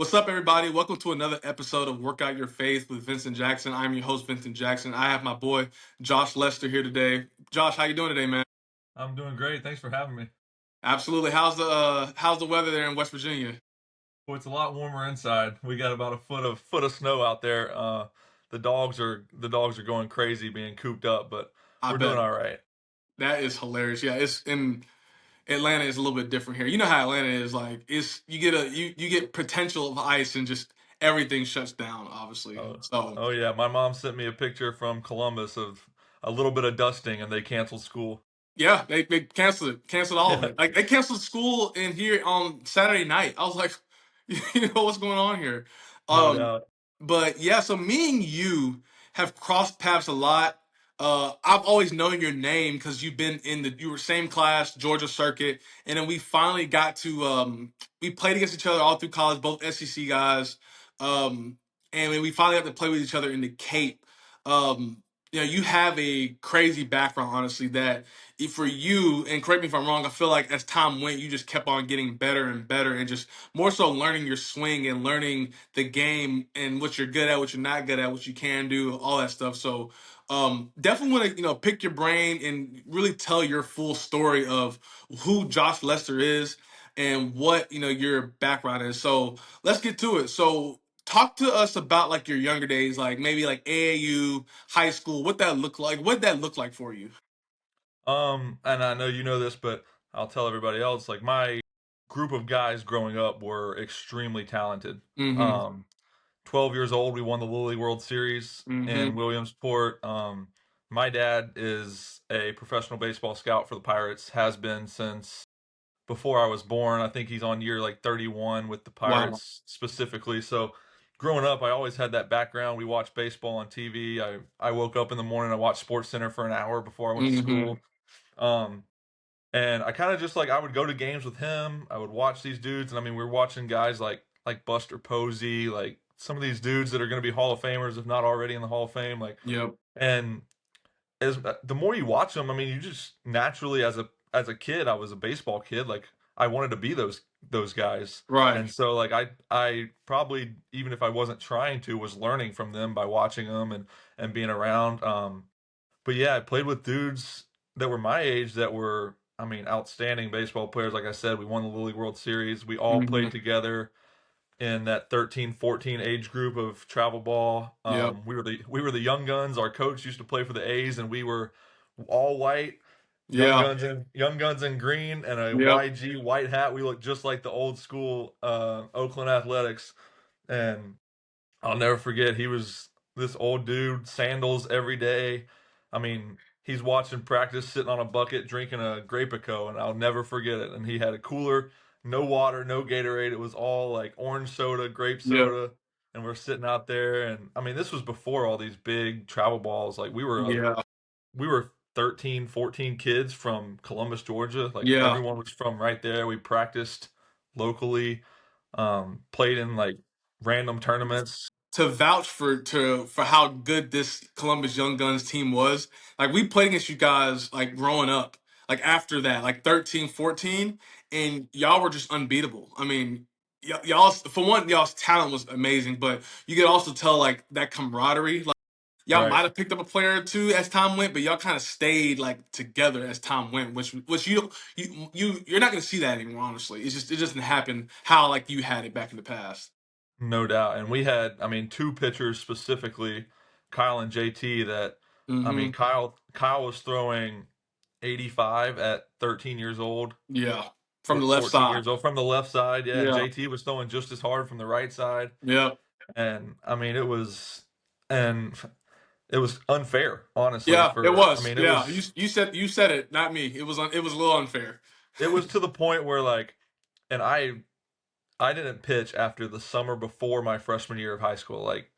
What's up, everybody? Welcome to another episode of Workout Your Faith with Vincent Jackson. I'm your host, Vincent Jackson. I have my boy Josh Lester here today. Josh, how you doing today, man? I'm doing great. Thanks for having me. Absolutely. How's the weather there in West Virginia? Well, it's a lot warmer inside. We got about a foot of snow out there. The dogs are going crazy being cooped up, but I we're doing bet all right. that is hilarious. Yeah, it's in Atlanta is a little bit different here. You know how Atlanta is like. It's you get potential of ice and just everything shuts down. Obviously, Oh, so oh yeah. My mom sent me a picture from Columbus of a little bit of dusting, and they canceled school. yeah, they canceled all of Yeah, it. Like they canceled school in here on Saturday night. I was like, what's going on here? no Um, doubt. but yeah, so me and you have crossed paths a lot. I've always known your name because you were same class, Georgia circuit, and then we finally got to we played against each other all through college, both SEC guys. Um, and when we finally got to play with each other in the Cape. You have a crazy background, honestly, that for you, and correct me if I'm wrong, I feel like as time went, you just kept on getting better and better and just more so learning your swing and learning the game and what you're good at, what you're not good at, what you can do, all that stuff. So definitely want to, pick your brain and really tell your full story of who Josh Lester is and what, your background is. So let's get to it. So talk to us about like your younger days, like maybe like AAU, high school, what that look like for you. And I know you know this, but I'll tell everybody else. Like my group of guys growing up were extremely talented. Mm-hmm. Um, 12 years old, we won the Little League World Series in Mm-hmm. Williamsport. My dad is a professional baseball scout for the Pirates, has been since before I was born. I think he's on year like 31 with the Wow. Pirates specifically. So growing up, I always had that background. We watched baseball on TV. I woke up in the morning, I watched Sports Center for an hour before I went to Mm-hmm. school. Um, and I kind of just like I would go to games with him. I would watch these dudes, and I mean, we were watching guys like Buster Posey, like some of these dudes that are going to be Hall of Famers, if not already in the Hall of Fame. Like, Yep. and as the more you watch them, I mean, you just naturally, as a kid, I was a baseball kid. Like, I wanted to be those guys, Right. and so like I probably, even if I wasn't trying to, was learning from them by watching them and being around. But yeah, I played with dudes that were my age that were, I mean, outstanding baseball players. Like I said, we won the Little League World Series. We all Mm-hmm. played together in that 13, 14 age group of travel ball. Yep. We were the young guns. Our coach used to play for the A's, and we were all white, Yeah. young guns in green, and a Yep. YG white hat. We looked just like the old school Oakland Athletics, and I'll never forget. He was this old dude, sandals every day. I mean, he's watching practice, sitting on a bucket, drinking a Grapico, and I'll never forget it. And he had a cooler, no water, no Gatorade. It was all like orange soda, grape Yep. soda, and we're sitting out there. And I mean, this was before all these big travel balls. Like Yeah. we were 13, 14 kids from Columbus, Georgia. Like Yeah. everyone was from right there. We practiced locally, played in like random tournaments. To vouch for how good this Columbus Young Guns team was. Like we played against you guys like growing up. Like after that, like 13, 14, and y'all were just unbeatable. I mean, y'all for one, y'all's talent was amazing, but you could also tell like that camaraderie. Like y'all Right. might have picked up a player or two as time went, but y'all kind of stayed like together as time went, which you're not gonna see that anymore. Honestly, it just didn't happen how like you had it back in the past. No doubt. And we had, I mean, two pitchers specifically, Kyle and JT, that I Mm-hmm. mean, Kyle was throwing 85 at 13 years old, Yeah, from the left 14 side. years old from the left side. Yeah, and Yeah. JT was throwing just as hard from the right side. Yeah. And I mean, and it was unfair, honestly, Yeah, it for I was. mean, Yeah. You said it, not me. It was a little unfair. it was to the point where like and I didn't pitch after the summer before my freshman year of high school. Like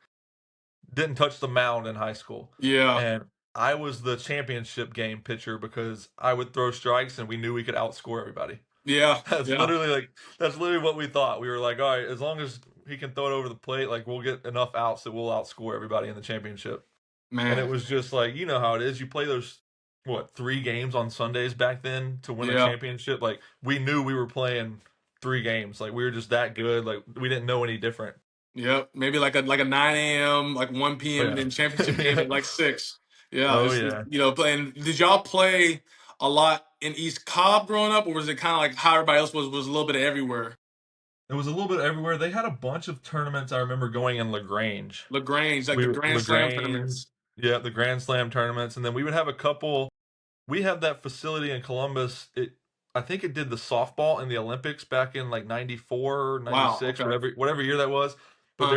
didn't touch the mound in high school. Yeah. And I was the championship game pitcher because I would throw strikes and we knew we could outscore everybody. Yeah. That's Yeah. literally like that's literally what we thought. We were like, all right, as long as he can throw it over the plate, like we'll get enough outs that we'll outscore everybody in the championship. And it Man. was just like, you know how it is. You play those three games on Sundays back then to win a Yeah. championship. Like we knew we were playing 3 games. Like we were just that good. Like we didn't know any different. Yep. Maybe like a 9 a.m., like 1 Oh p.m., and yeah, then championship games yeah. at like 6. Yeah. Oh It's, yeah. playing. Did y'all play a lot in East Cobb growing up, or was it kind of like how everybody else was a little bit of everywhere? It was a little bit everywhere. They had a bunch of tournaments. I remember going in Lagrange. LaGrange, like the We Grand Slam Lagrange, tournaments. yeah, the Grand Slam tournaments, and then we would have a couple. We had that facility in Columbus. I think it did the softball in the Olympics back in like 94, Wow. 96, Okay. whatever year that was. But Huh.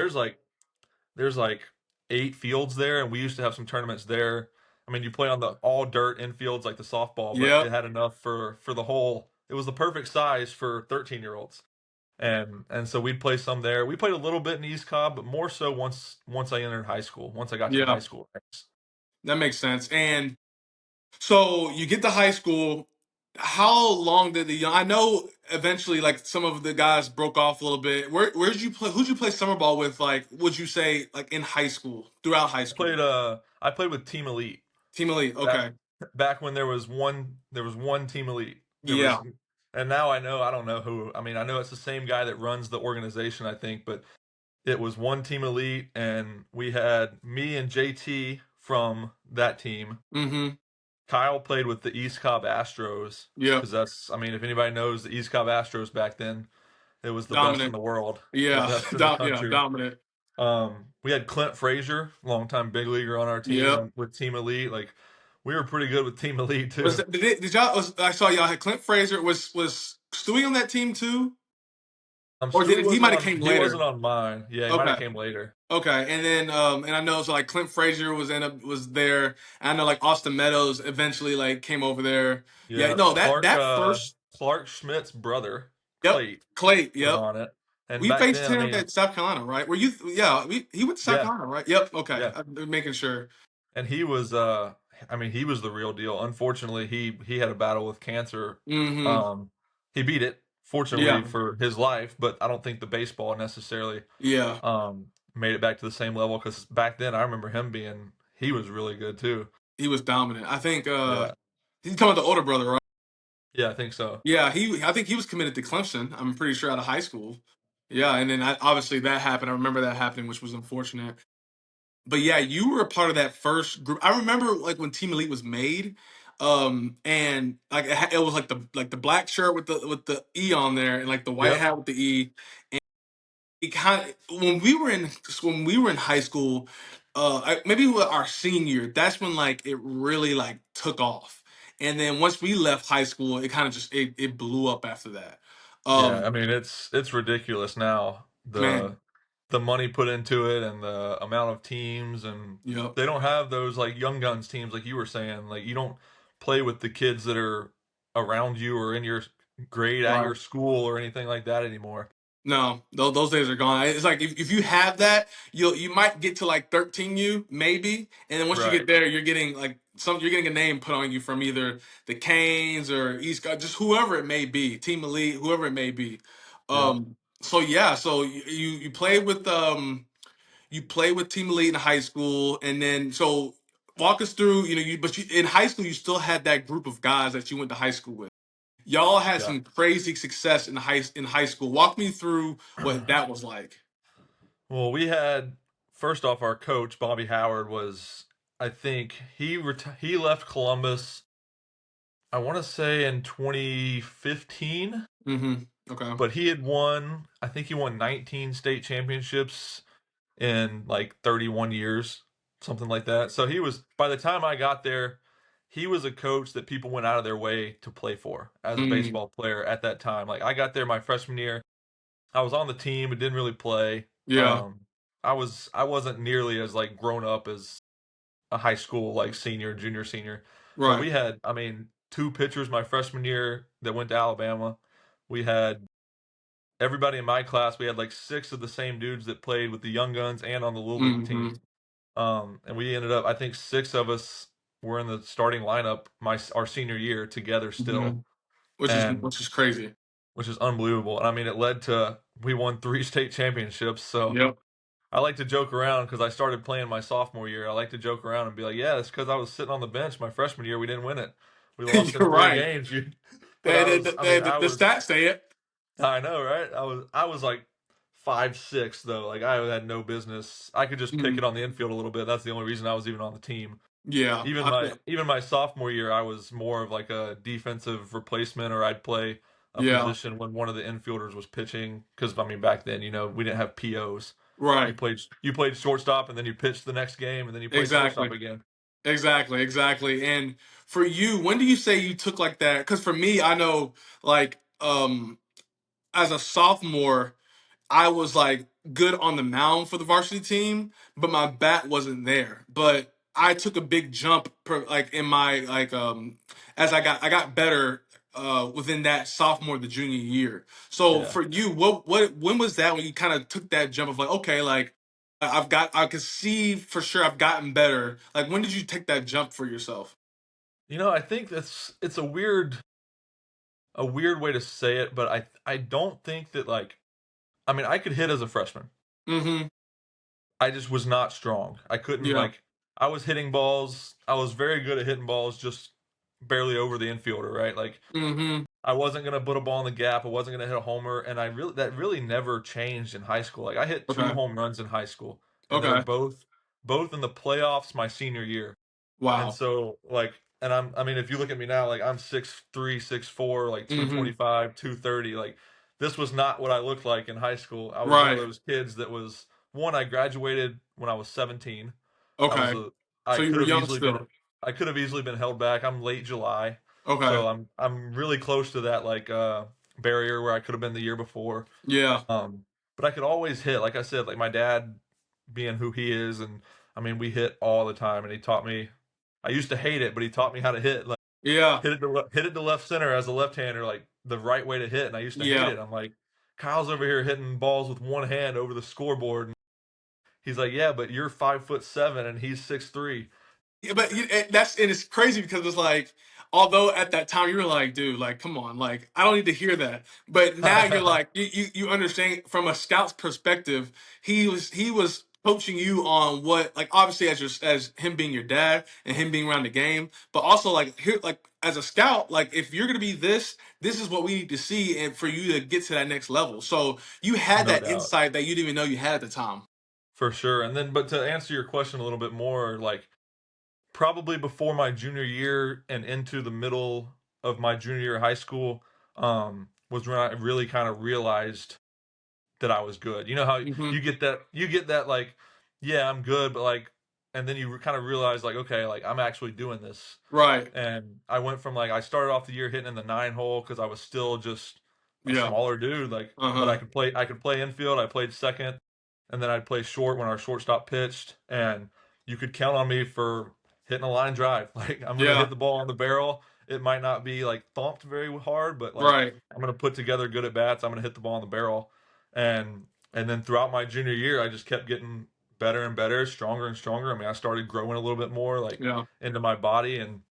there's like 8 fields there, and we used to have some tournaments there. I mean, you play on the all dirt infields like the softball, but it Yep. had enough for the whole. It was the perfect size for 13-year-olds, and so we'd play some there. We played a little bit in East Cobb, but more so once I entered high school. Once I got to the high Yeah. school ranks. That makes sense. And so you get to high school. How long did I know eventually like some of the guys broke off a little bit. Where'd you play? Who'd you play summer ball with? Like, would you say like in high school, throughout high school? I played with Team Elite Team Elite. back Okay. back when there was one Team Elite. There was Yeah. and now I don't know who. I mean, I know it's the same guy that runs the organization, I think, but it was one Team Elite, and we had me and JT from that team. Mm-hmm. Kyle played with the East Cobb Astros Yep. because that's, I mean, if anybody knows the East Cobb Astros back then, it was the best in Dominant. the world, the Yeah. best in the Yeah. country. Dominant. We had Clint Frazier, longtime big leaguer, on our team, Yep. and with Team Elite, like we were pretty good with Team Elite Was too. that, did y'all? I saw y'all had Clint Frazier. Was Stewie on that team too, or Stewie he wasn't might have on. came He wasn't later? on mine. Yeah, he might have Okay. came later. Okay, and then and I know so like Clint Frazier was there. And I know like Austin Meadows eventually like came over there. Yeah, Yeah, no, that first. Clark Schmidt's brother, Yep, Clay, Clay. was Yep, on it, and we back faced then, I him mean, at South Carolina, right? Were you? Yeah, he went to South yeah, Carolina, right? Yep. Okay, yeah, I'm making sure. and he was, I mean, he was the real deal. Unfortunately, he had a battle with cancer. Mm-hmm. Um, he beat it, fortunately Yeah. for his life, but I don't think the baseball necessarily Yeah. made it back to the same level because back then I remember he was really good too. He was dominant. I think Yeah, he's talking about the older brother, right? yeah, I think so. Yeah, I think he was committed to Clemson. I'm pretty sure out of high school. Yeah, and then obviously that happened. I remember that happening, which was unfortunate. But yeah, you were a part of that first group. I remember like when Team Elite was made, and like it was like the black shirt with the E on there, and like the white Yep. hat with the E. And it kind of when we were in high school, maybe our senior year, that's when like it really like took off. And then once we left high school, it kind of just it blew up after that. Yeah, I Um, mean it's ridiculous now, man, the money put into it and the amount of teams, and yep, they don't have those like young guns teams like you were saying. Like you don't play with the kids that are around you or in your grade at right. your school or anything like that anymore. No, those days are gone. It's like if you have that, you might get to like 13U maybe, and then once you get Right. there, you're getting like you're getting a name put on you from either the Canes or East Coast, just whoever it may be, Team Elite, whoever it may be. Yep. So yeah, so you play with Team Elite in high school, and then so walk us through, but in high school you still had that group of guys that you went to high school with. Y'all had Yeah. some crazy success in high school. Walk me through what that was like. Well, we had, first off, our coach Bobby Howard was, I think he left Columbus, I want to say in 2015, Mm-hmm. Okay. but he had won, I think he won 19 state championships in like 31 years, something like that. So he was, by the time I got there, he was a coach that people went out of their way to play for as a Mm, baseball player at that time. Like I got there my freshman year, I was on the team, but didn't really play. yeah. Um, I wasn't nearly as like grown up as a high school like senior, junior, senior. But Right. we had, I mean, 2 pitchers my freshman year that went to Alabama. We had everybody in my class. We had like 6 of the same dudes that played with the Young Guns and on the Little League Mm-hmm. team. And we ended up, I think 6 of us were in the starting lineup our senior year together Mm-hmm. still, Which is and crazy. which is unbelievable. And I mean, it led to we won 3 state championships. So Yep. I like to joke around because I started playing my sophomore year. I like to joke around and be like, "Yeah, it's because I was sitting on the bench my freshman year. We didn't win it. We lost in You're three right. games." But The, I the, was, I mean, the, the stats say it. I know, right? I was like 5'6" though. Like I had no business. I could just pick Mhm. it on the infield a little bit. That's the only reason I was even on the team. Yeah, Even I my think. even my sophomore year, I was more of like a defensive replacement, or I'd play a Yeah, position when one of the infielders was pitching. Because I mean, back then, we didn't have POs. You right. played you played shortstop, and then you pitched the next game, and then you played shortstop Exactly. again. Exactly. Exactly. And for you, when do you say you took like that? Because for me, I know like as a sophomore, I was like good on the mound for the varsity team, but my bat wasn't there. But I took a big jump like in my like as I got better within that sophomore to junior year. So Yeah. for you, what when was that when you kind of took that jump of like, okay, like I could see for sure I've gotten better. Like when did you take that jump for yourself? I think it's a weird way to say it, but I don't think that, like, I mean, I could hit as a freshman. Mm-hmm. I just was not strong. I couldn't, Yeah. like, I was hitting balls. I was very good at hitting balls, just barely over the infielder, right? Like, Mm-hmm. I wasn't gonna put a ball in the gap. I wasn't gonna hit a homer, and that really never changed in high school. Like, I hit two Okay. home runs in high school, and they were Okay. both in the playoffs my senior year. And Wow. so, like, I mean, if you look at me now, like, I'm 6'3", 6'4", like Mm-hmm. 225, 230. Like, this was not what I looked like in high school. I was one of Right. those kids that was one. I graduated when I was 17. I was Okay. a I So you could were have young easily been still. I could have easily been held back. I'm late July, Okay. so I'm really close to that, like, barrier where I could have been the year before. Yeah. Um, but I could always hit. Like I said, like, my dad being who he is, and I mean, we hit all the time, and he taught me. I used to hate it, but he taught me how to hit. Like, Yeah. hit it to left center as a left-hander, like the right way to hit. And I used to hate Yeah. it. I'm like, Kyle's over here hitting balls with one hand over the scoreboard. And he's like, yeah, but you're 5'7" and he's 6'3". Yeah, but it's crazy because it's like, although at that time you were like, dude, like, come on, like, I don't need to hear that. But now you're like, you understand from a scout's perspective, he was coaching you on what, like, obviously as him being your dad and him being around the game, but also like here, like as a scout, like if you're gonna be this is what we need to see, and for you to get to that next level. So you had No that doubt, insight that you didn't even know you had at the time. for sure. And then, but to answer your question a little bit more, like, probably before my junior year and into the middle of my junior year of high school, was when I really kind of realized that I was good. You know how Hmm. you get that, like, yeah, I'm good, but, like, and then you kind of realize, like, okay, like, I'm actually doing this. Right. And I went from, like, I started off the year hitting in the 9 hole because I was still just a Yeah. smaller dude, like, Uh but huh. I could play infield. I played second, and then I'd play short when our shortstop pitched, and you could count on me for hitting a line drive. Like, I'm gonna Yeah. hit the ball on the barrel. It might not be, like, thumped very hard, but, like, Right. I'm gonna put together good at bats. I'm gonna hit the ball on the barrel. And then throughout my junior year, I just kept getting better and better, stronger and stronger. I mean, I started growing a little bit more, like, Yeah. into my body, and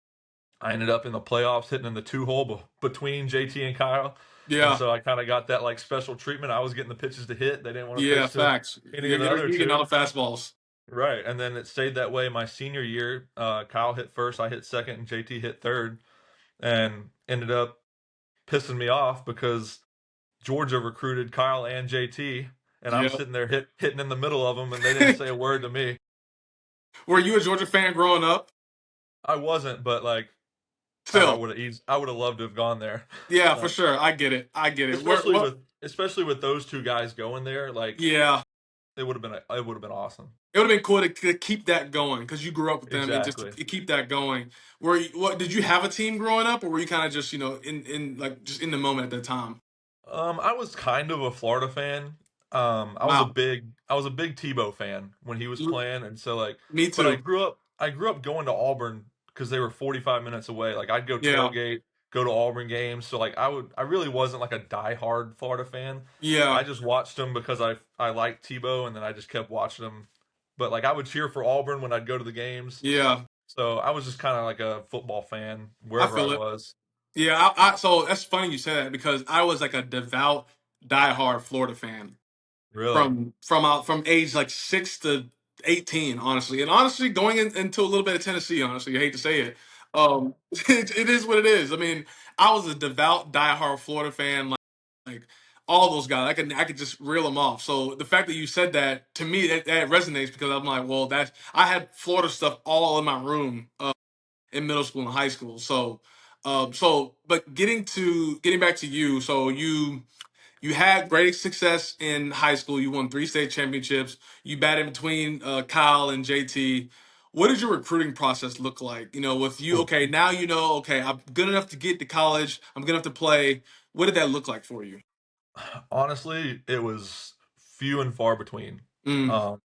I ended up in the playoffs hitting in the 2 hole between JT and Kyle. And Yeah. so I kind of got that, like, special treatment. I was getting the pitches to hit. They didn't want to Yeah. pitch to Facts. any You're of the getting other you're getting all two. the fastballs. Right. And then it stayed that way my senior year. Kyle hit first, I hit second, and JT hit third, and ended up pissing me off because Georgia recruited Kyle and JT, and I'm Yeah. sitting there hitting in the middle of them, and they didn't say a word to me. Were you a Georgia fan growing up? I wasn't, but, like, God, Still. I would have loved to have gone there. Yeah, for Like, sure. I get it. I get it. Where especially what? with those two guys going there, like, Yeah. it would have been awesome. It would have been cool to keep that going because you grew up with them and just Exactly. to keep that going. What did you have a team growing up, or were you kind of just in like just in the moment at the time? I was kind of a Florida fan. Wow. I was a big Tebow fan when he was M- playing, and so, like, Me but too. I grew up going to Auburn because they were 45 minutes away. Like, I'd go Yeah. tailgate, go to Auburn games. So, like, I really wasn't, like, a diehard Florida fan. I Yeah. just watched them because I liked Tebow, and then I just kept watching them. But, like, I would cheer for Auburn when I'd go to the games. Yeah. So I was just kind of like a football fan I wherever I feel it. was. Yeah. So that's funny you say that because I was like a devout, diehard Florida fan. Really. From age like 6 to 18, honestly, and honestly, going into a little bit of Tennessee, honestly, I hate to say it, it is what it is. I mean, I was a devout, diehard Florida fan, like all those guys. I could just reel them off. So the fact that you said that to me that resonates because I'm like, well, that's I had Florida stuff all in my room in middle school and high school. But getting back to you, so you had great success in high school. You won 3 state championships. You batted between Kyle and JT. What did your recruiting process look like? With you, Ooh. okay, now okay, I'm good enough to get to college. I'm good enough to play. What did that look like for you? Honestly, it was few and far between. Mm, Um,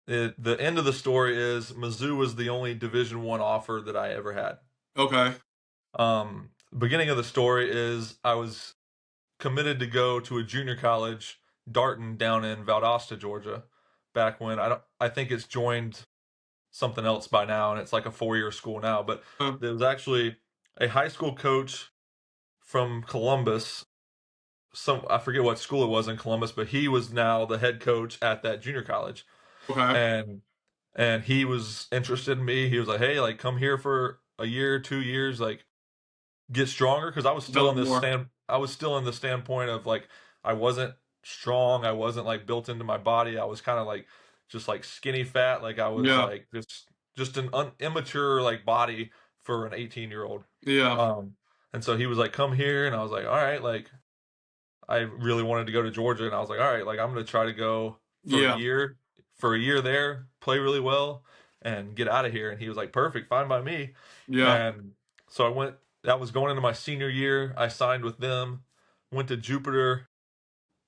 the end of the story is Mizzou was the only Division I offer that I ever had. okay. Beginning of the story is I was committed to go to a junior college, Darton, down in Valdosta, Georgia, back when I think it's joined something else by now, and it's like a 4-year school now. But Uh, there was actually a high school coach from Columbus. I forget what school it was in Columbus, but he was now the head coach at that junior college, okay. and he was interested in me. He was like, "Hey, like come here for a year, 2 years, like get stronger," because Develop more. I was still in the standpoint of like I wasn't strong, I wasn't like built into my body. I was kind of like just like skinny fat, like I was Yeah. like just an immature like body for an 18-year-old. Yeah. Um and so he was like, "Come here," and I was like, "All right," like I really wanted to go to Georgia, and I was like, "All right, like I'm going to try to go Yeah. for a year there, play really well, and get out of here." And he was like, "Perfect, fine by me." Yeah. And so I went. That was going into my senior year. I signed with them, went to Jupiter,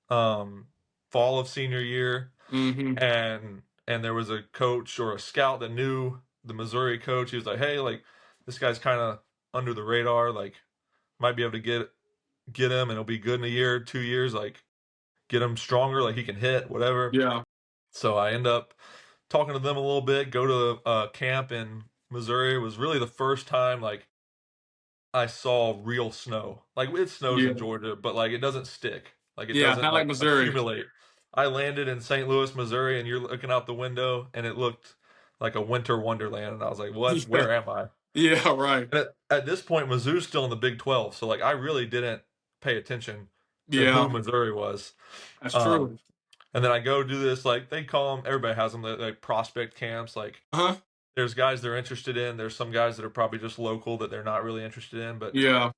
um, fall of senior year, Mm-hmm. and there was a coach or a scout that knew the Missouri coach. He was like, "Hey, like this guy's kind of under the radar. Like might be able to get him, and he'll be good in a year, 2 years. Like get him stronger. Like he can hit, whatever." Yeah. So I end up talking to them a little bit. Go to camp in Missouri. It was really the first time like I saw real snow. Like it snows in Yeah. Georgia, but like it doesn't stick. Like it Yeah. doesn't Not like like Missouri. accumulate. I landed in St. Louis, Missouri, and you're looking out the window, and it looked like a winter wonderland. And I was like, "What? Yeah. Where am I?" Yeah. Right. And at this point, Mizzou's still in the Big 12, so like I really didn't pay attention to who Yeah. Missouri was. That's Um, true. and then I go do this like they call them. Everybody has them like prospect camps. Like Huh? there's guys they're interested in. There's some guys that are probably just local that they're not really interested in. Yeah.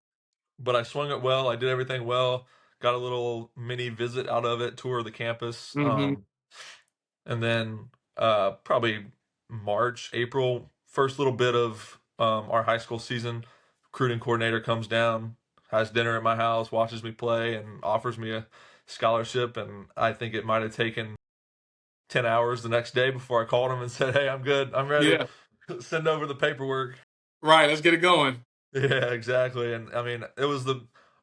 But I swung it well. I did everything well. Got a little mini visit out of it, tour of the campus. Mm-hmm. And then probably March, April, first little bit of our high school season, recruiting coordinator comes down, has dinner at my house, watches me play, and offers me a scholarship. And I think it might have taken 10 hours the next day before I called him and said, "Hey, I'm good. I'm ready. Yeah. Send over the paperwork." Right. Let's get it going. Yeah, exactly. And I mean, it was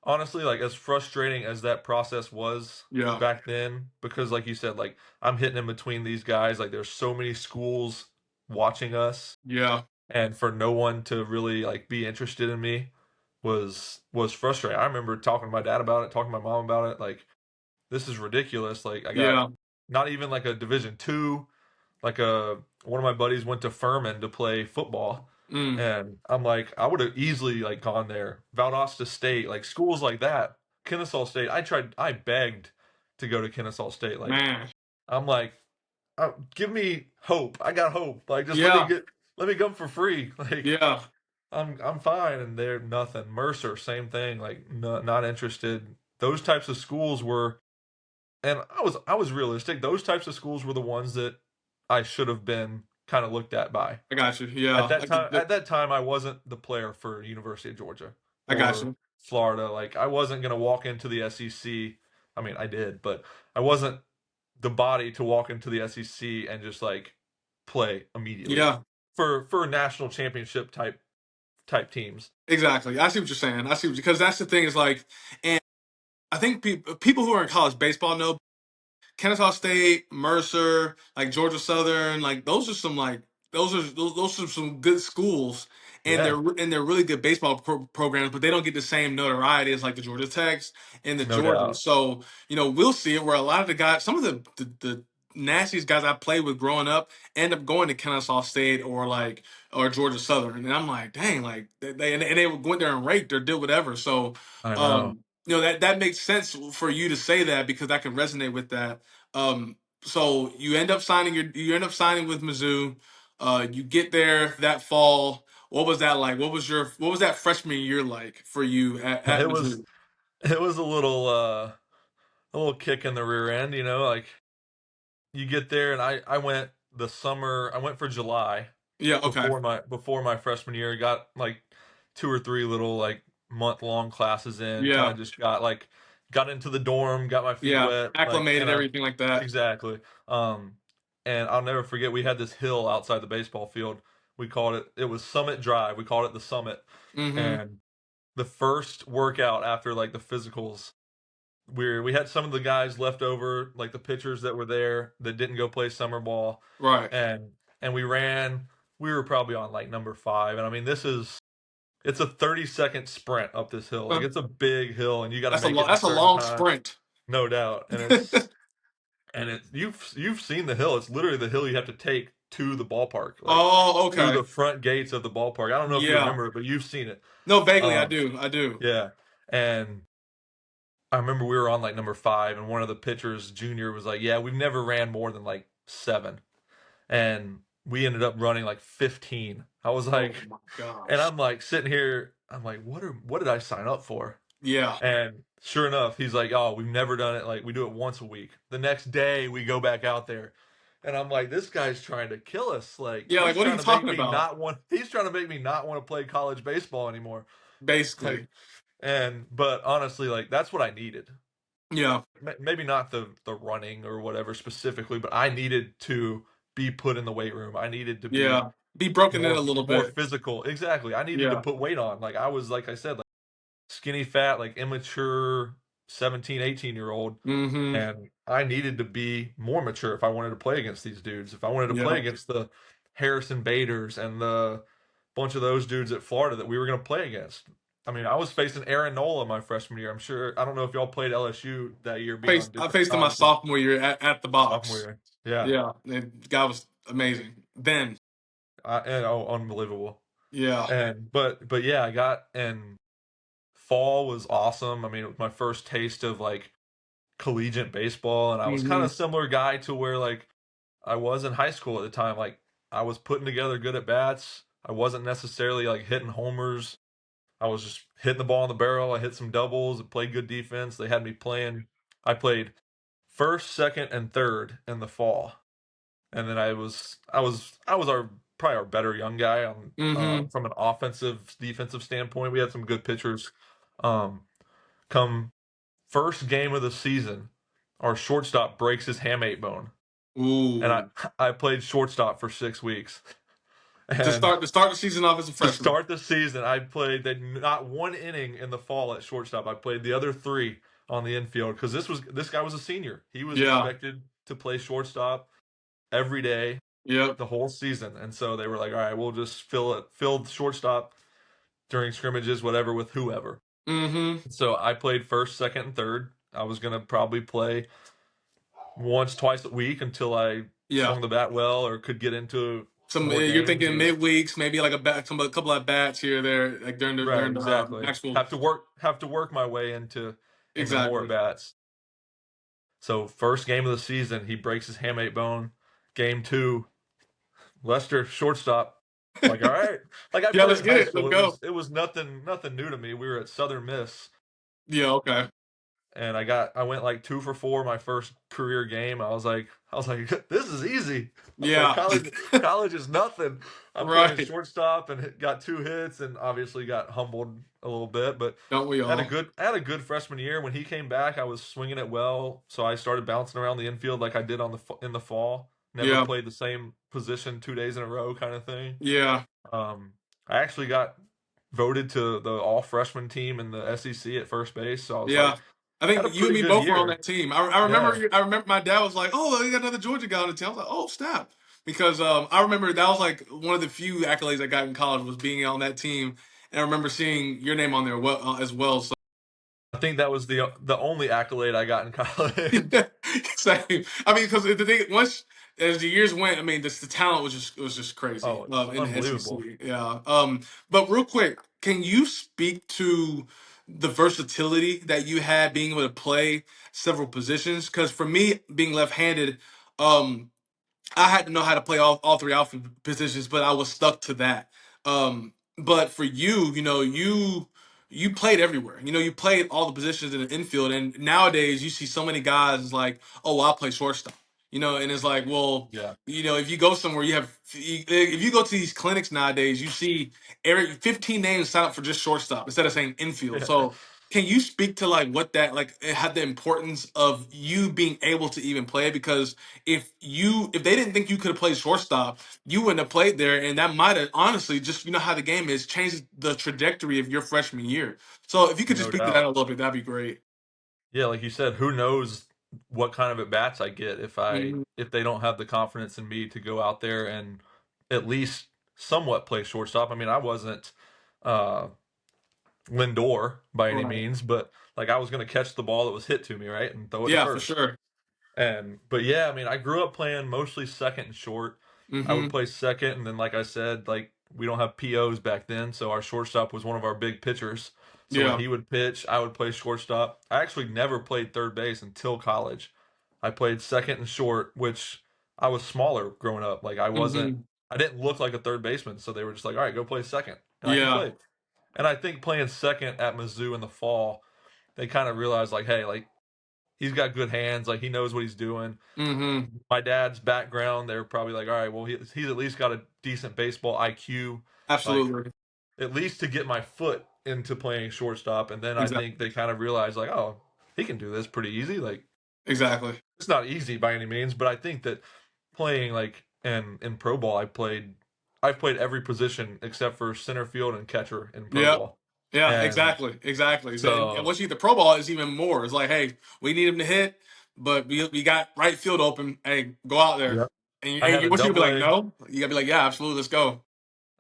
honestly like as frustrating as that process was Yeah. back then, because like you said, like I'm hitting in between these guys. Like there's so many schools watching us, Yeah. and for no one to really like be interested in me was frustrating. I remember talking to my dad about it, talking to my mom about it. Like this is ridiculous. Like I got Yeah. not even like a Division II, like a one of my buddies went to Furman to play football, Mm. and I'm like I would have easily like gone there. Valdosta State, like schools like that, Kennesaw State. I begged to go to Kennesaw State. Like Man. I'm like, give me hope. I got hope. Like just Yeah. let me come for free. Like Yeah. I'm fine, and they're nothing. Mercer, same thing. Like not interested. Those types of schools were, and I was realistic. Those types of schools were the ones that I should have been kind of looked at by. I got you. Yeah. At that time I wasn't the player for University of Georgia I got or you. Florida. Like I wasn't going to walk into the SEC. I mean, I did, but I wasn't the body to walk into the SEC and just like play immediately Yeah. for national championship type teams. Exactly. I see what you're saying. I see because that's the thing is like, and I think people who are in college baseball know Kennesaw State, Mercer, like Georgia Southern, like those are some like those are some good schools, and Yeah, they're really good baseball programs, but they don't get the same notoriety as like the Georgia Techs and the no Georgians. doubt. So we'll see it where a lot of the guys, some of the nastiest guys I played with growing up, end up going to Kennesaw State or Georgia Southern, and I'm like, dang, like they went there and raked or did whatever. So I um, know. that makes sense for you to say that because I can resonate with that. So you end up signing with Mizzou. You get there that fall. What was that like? What was that freshman year like for you at It was Mizzou? it was a little kick in the rear end, you know, like you get there and I went the summer, I went for July Yeah. Okay. before my freshman year, got like two or three little like month-long classes in, kind Yeah. of just got into the dorm, got my feet Yeah. wet, like, Acclimated, and I everything like that. exactly. Um and I'll never forget, we had this hill outside the baseball field. It was Summit Drive. We called it the Summit. Mm-hmm. And the first workout after like the physicals, we had some of the guys left over, like the pitchers that were there that didn't go play summer ball, Right. and we ran. We were probably on like number 5, and I mean it's a 30-second sprint up this hill. Like Huh. it's a big hill, and you got to make it in a That's a certain long time, sprint. no doubt. And it's you've seen the hill. It's literally the hill you have to take to the ballpark, like Oh, through okay. the front gates of the ballpark. I don't know if you Yeah. remember it, but you've seen it. No, vaguely, I Um, do. I do. yeah, and I remember we were on like number 5, and one of the pitchers, junior, was like, "Yeah, we've never ran more than like 7," and we ended up running like 15. I was Oh like, my and gosh. I'm like sitting here, I'm like, what did I sign up for? Yeah. And sure enough, he's like, "Oh, we've never done it. Like we do it once a week." The next day, we go back out there, and I'm like, "This guy's trying to kill us. Like Yeah. Like, what are you talking about? He's trying to make me not want to play college baseball anymore." Basically. Like, but honestly, like that's what I needed. Yeah. Maybe not the running or whatever specifically, but I needed to be put in the weight room. I needed to be Yeah. Be broken in a little more bit. physical. Exactly. I needed to Yeah. put weight on. Like I was, like I said, like skinny fat, like immature 17, 18-year-old, Mm-hmm. and I needed to be more mature if I wanted to play against these dudes. If I wanted to play Yeah. against the Harrison Baders and the bunch of those dudes at Florida that we were going to play against. I mean, I was facing Aaron Nola my freshman year. I'm sure. I don't know if y'all played LSU that year, being on I different faced him my sides, but sophomore year at the sophomore box. year, yeah, Yeah. The guy was amazing. Then. unbelievable. Yeah. But yeah, I got and fall was awesome. I mean, it was my first taste of like collegiate baseball, and I was kind Mm-hmm. of similar guy to where like I was in high school at the time. Like I was putting together good at bats. I wasn't necessarily like hitting homers. I was just hitting the ball in the barrel. I hit some doubles. I played good defense. They had me playing. I played first, second, and third in the fall, and then I was our probably our better young guy on Mm-hmm. from an offensive defensive standpoint. We had some good pitchers. Um, come first game of the season, our shortstop breaks his hamate bone, and Ooh. I played shortstop for 6 weeks. To And start the season off as a to freshman. start the season, I played not one inning in the fall at shortstop. I played the other 3 on the infield because this guy was a senior. He was Yeah. expected to play shortstop every day Yep. the whole season, and so they were like, "All right, we'll just fill the shortstop during scrimmages, whatever, with whoever." Mm-hmm. So I played first, second, and third. I was gonna probably play once, twice a week until I Yeah. swung the bat well or could get into more You're games thinking or midweeks, maybe like a couple of bats here or there, like right, during the exactly. actual. Have to work my way into more at Exactly. bats. So first game of the season, he breaks his hamate bone. Game 2, Lester shortstop. Like, all right, like I Yeah, played let's in get high it. Let's school. go. It was nothing new to me. We were at Southern Miss, Yeah. Okay. and I went like 2 for 4 my first career game. I was like this is easy. I was like Yeah. college is nothing. I'm playing Right. shortstop and got 2 hits, and obviously got humbled a little bit, but Don't we all? had a good freshman year. When he came back, I was swinging it well, so I started bouncing around the infield like I did in the fall. Never Yeah. played the same position 2 days in a row, kind of thing. Yeah. Um, I actually got voted to the all freshman team in the SEC at first base, so I was Yeah. like, I had think a you and pretty me good both were on year. that team. Yeah. I remember my dad was like, "Oh, you got another Georgia guy on the team." I was like, "Oh, snap!" Because I remember that was like one of the few accolades I got in college was being on that team, and I remember seeing your name on there as well. So I think that was the only accolade I got in college. same. I mean, because the thing once as the years went, I mean, the talent was just crazy Oh, it's in the unbelievable. SEC. Yeah. But real quick, can you speak to the versatility that you had being able to play several positions. Because for me, being left-handed, um, I had to know how to play all three outfield positions, but I was stuck to that. But for you, you played everywhere. You played all the positions in the infield, and nowadays you see so many guys like, oh, well, I'll play shortstop. And it's like, well, Yeah. if you go somewhere, if you go to these clinics nowadays, you see every 15 names sign up for just shortstop instead of saying infield. Yeah. So can you speak to like what that like it had the importance of you being able to even play? Because if they didn't think you could have played shortstop, you wouldn't have played there, and that might have honestly just how the game is changed the trajectory of your freshman year. So if you could just No speak to that doubt. a little bit, that'd be great. Yeah, like you said, who knows what kind of at bats I get Hmm. if they don't have the confidence in me to go out there and at least somewhat play shortstop. I mean, I wasn't uh Lindor by any Right. means, but like I was going to catch the ball that was hit to me, right, and throw it to Yeah, for first. sure. But yeah, I mean, I grew up playing mostly second and short. I would Hmm. play second, and then like I said, like we don't have POs back then, so our shortstop was one of our big pitchers. So when Yeah. he would pitch, I would play shortstop. I actually never played third base until college. I played second and short, which I was smaller growing up. Like Hmm. I didn't look like a third baseman, so they were just like, "All right, go play second," and I can Yeah. play. And I think playing second at Mizzou in the fall, they kind of realized like, hey, like he's got good hands, like he knows what he's doing. Hmm. My dad's background, they're probably like, all right, well, he's at least got a decent baseball IQ, like Absolutely. at least to get my foot into playing shortstop. And then I Exactly. think they kind of realized, like, oh, he can do this pretty easy. Like, Exactly. it's not easy by any means, but I think that playing like in pro ball, I've played every position except for center field and catcher in pro Yep. ball. Yeah, And exactly. Exactly. And so, once you get the pro ball, it's even more. It's like, hey, we need him to hit, but we got right field open. Hey, go out there. yeah, And I had a once you be double like, A. no, you gotta be like, yeah, absolutely, let's go.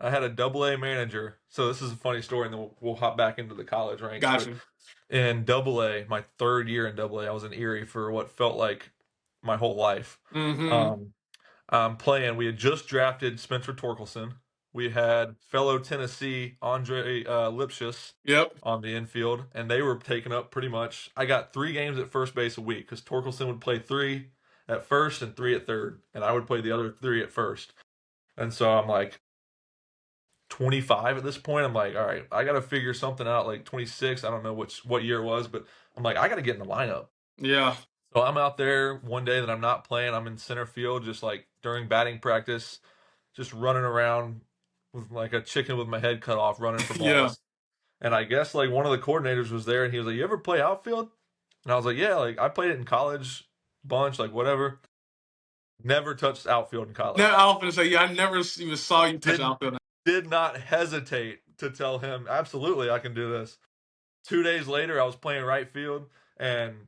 I had a double A manager. So this is a funny story, and then we'll hop back into the college ranks. But Gotcha. in double A, my third year in double A, I was in Erie for what felt like my whole life. Mm-hmm. Um, I'm playing. We had just drafted Spencer Torkelson. We had fellow Tennessee Andre Lipschus Yep. on the infield, and they were taking up pretty much. I got 3 games at first base a week because Torkelson would play 3 at first and 3 at third, and I would play the other 3 at first. And so I'm like, 25 at this point. I'm like, all right, I got to figure something out. Like 26, I don't know what year it was, but I'm like, I got to get in the lineup. Yeah. So I'm out there one day that I'm not playing. I'm in center field, just like during batting practice, just running around with like a chicken with my head cut off, running for Yeah. balls. And I guess like one of the coordinators was there, and he was like, "You ever play outfield?" And I was like, "Yeah, like I played it in college, bunch, like whatever." Never touched outfield in Now college. I was gonna say, yeah, I never even saw you touch Did outfield. did not hesitate to tell him, absolutely, I can do this. 2 days later, I was playing right field, and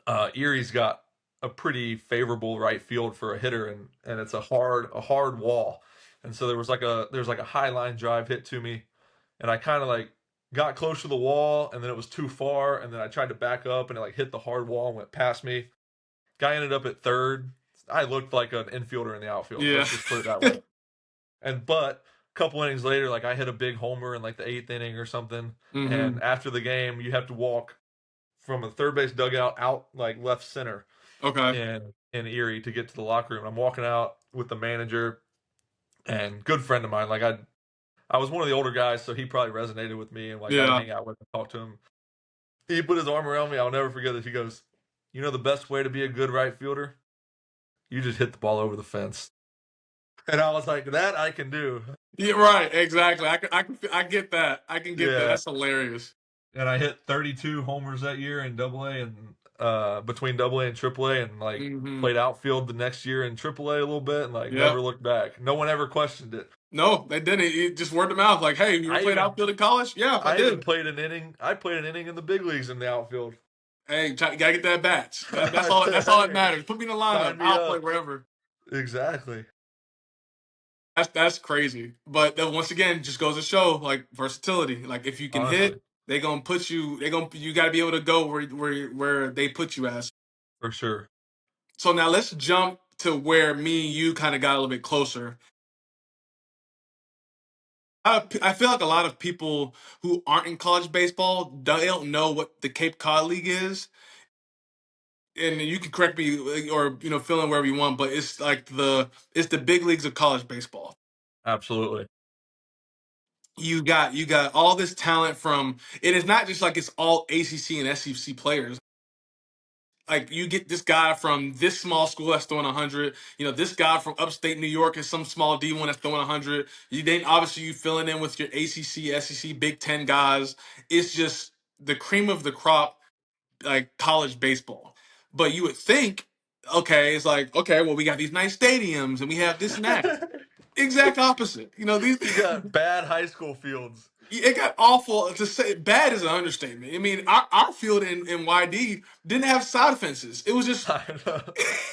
Erie's got a pretty favorable right field for a hitter, and it's a hard wall, and so there's like a high line drive hit to me, and I kind of like got close to the wall, and then it was too far, and then I tried to back up, and it like hit the hard wall and went past me. Guy ended up at third. I looked like an infielder in the outfield. Yeah. Let's just put it that way. But a couple innings later, like I hit a big homer in like the 8th inning or something. Hmm. And after the game, you have to walk from a third base dugout out like left center Okay. in Erie to get to the locker room. I'm walking out with the manager and good friend of mine. Like I was one of the older guys, so he probably resonated with me and like I'd Yeah. hang out with him, talk to him. He put his arm around me. I'll never forget this. He goes, "You know the best way to be a good right fielder? You just hit the ball over the fence." And I was like, "That I can do." Yeah. Right. Exactly. I get that. I can get that. Yeah. That's hilarious. And I hit 32 homers that year in Double A and between Double A and Triple A, and like Hmm. played outfield the next year in Triple A a little bit, and like Yep. never looked back. No one ever questioned it. No, they didn't. It just word of mouth. Like, hey, you ever I played even outfield in college? Yeah, I I even did. played an inning. I played an inning in the big leagues in the outfield. Hey, you gotta get that bats. That's I all. said, That's all that hey, matters. Put me in the lineup. sign me I'll play up. wherever. Exactly. That's crazy. But then once again, just goes to show like versatility. Like if you can hit, Honestly, they gonna put you. They gonna you got to be able to go where they put you as. for sure. So now let's jump to where me and you kind of got a little bit closer. I feel like a lot of people who aren't in college baseball, they don't know what the Cape Cod League is. And you can correct me or fill in wherever you want, but it's like the big leagues of college baseball. Absolutely. You got all this talent from it is not just like it's all ACC and SEC players. Like you get this guy from this small school that's throwing 100. This guy from upstate New York is some small D1 that's throwing 100. You then obviously you fill it in with your ACC, SEC, Big Ten guys. It's just the cream of the crop, like college baseball. But you would think, okay, it's like okay, well we got these nice stadiums and we have this and that. Exact opposite. These You got bad high school fields. it got awful. To say bad is an understatement. I mean, our field in YD didn't have side fences. It was just I know.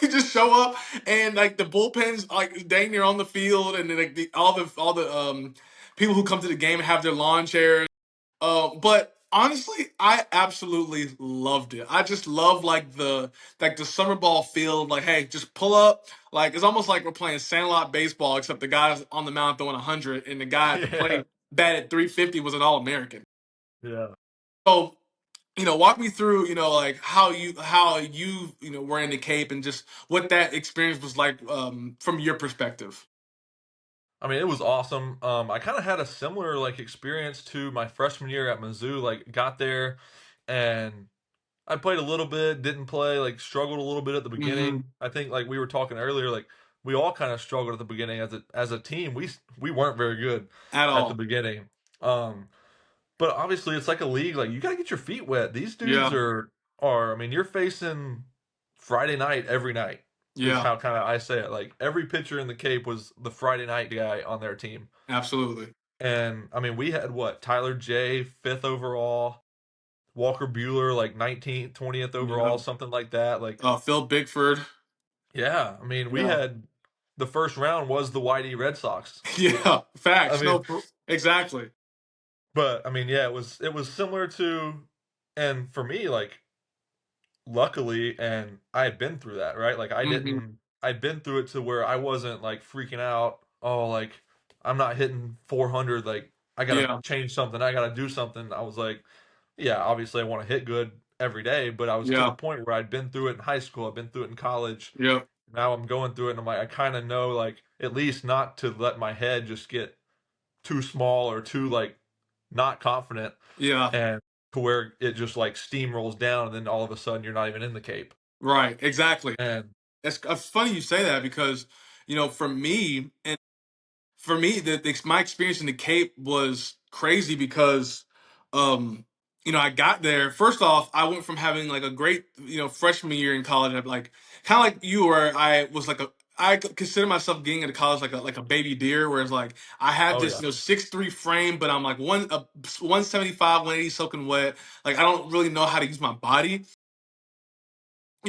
you just show up and like the bullpens like dang near on the field and then like all the people who come to the game have their lawn chairs. But honestly, I absolutely loved it. I just love like the summer ball field. Like, hey, just pull up. Like it's almost like we're playing sandlot baseball, except the guy's on the mound throwing 100, and the guy at the Yeah. plate batted 350 was an All American. Yeah. So walk me through like how you were in the Cape and just what that experience was like from your perspective. I mean, it was awesome. I kind of had a similar like experience to my freshman year at Mizzou. Like, got there, and I played a little bit, didn't play, like struggled a little bit at the Hmm. beginning. I think like we were talking earlier, like we all kind of struggled at the beginning as a team. We weren't very good At at the all. beginning. Um, but obviously it's like a league. Like you got to get your feet wet. These dudes Yeah. are. I mean, you're facing Friday night every night. Is Yeah. how kind of I say it. Like every pitcher in the Cape was the Friday night guy on their team. Absolutely. And I mean, we had what Tyler J, fifth overall, Walker Bueller like 19th, 20th overall, Yeah. something like that. Like, Phil Bigford. yeah, I mean, we Yeah. had the first round was the YD Red Sox. Yeah. I Facts. mean, No. Exactly. but I mean, yeah, it was similar to, and for me, like, luckily, and I had been through that, right? Like, Hmm. I'd been through it to where I wasn't like freaking out. Oh, like I'm not hitting 400. Like, I gotta Yeah. change something. I gotta do something. I was like, yeah, obviously I want to hit good every day, but I was to the Yeah. point where I'd been through it in high school. I've been through it in college. Yep. Now I'm going through it, and I'm like, I kind of know, like, at least not to let my head just get too small or too like not confident, Yeah. and to where it just like steamrolls down, and then all of a sudden you're not even in the Cape. Right. Exactly. And It's funny you say that because for me and for me, my experience in the Cape was crazy because, um, I got there. First off, I went from having like a great, freshman year in college, like kind of like you, where I was like I consider myself getting into college like a baby deer, whereas like I have oh this, yeah, 6'3" frame, but I'm like 175, 180 soaking wet. Like I don't really know how to use my body.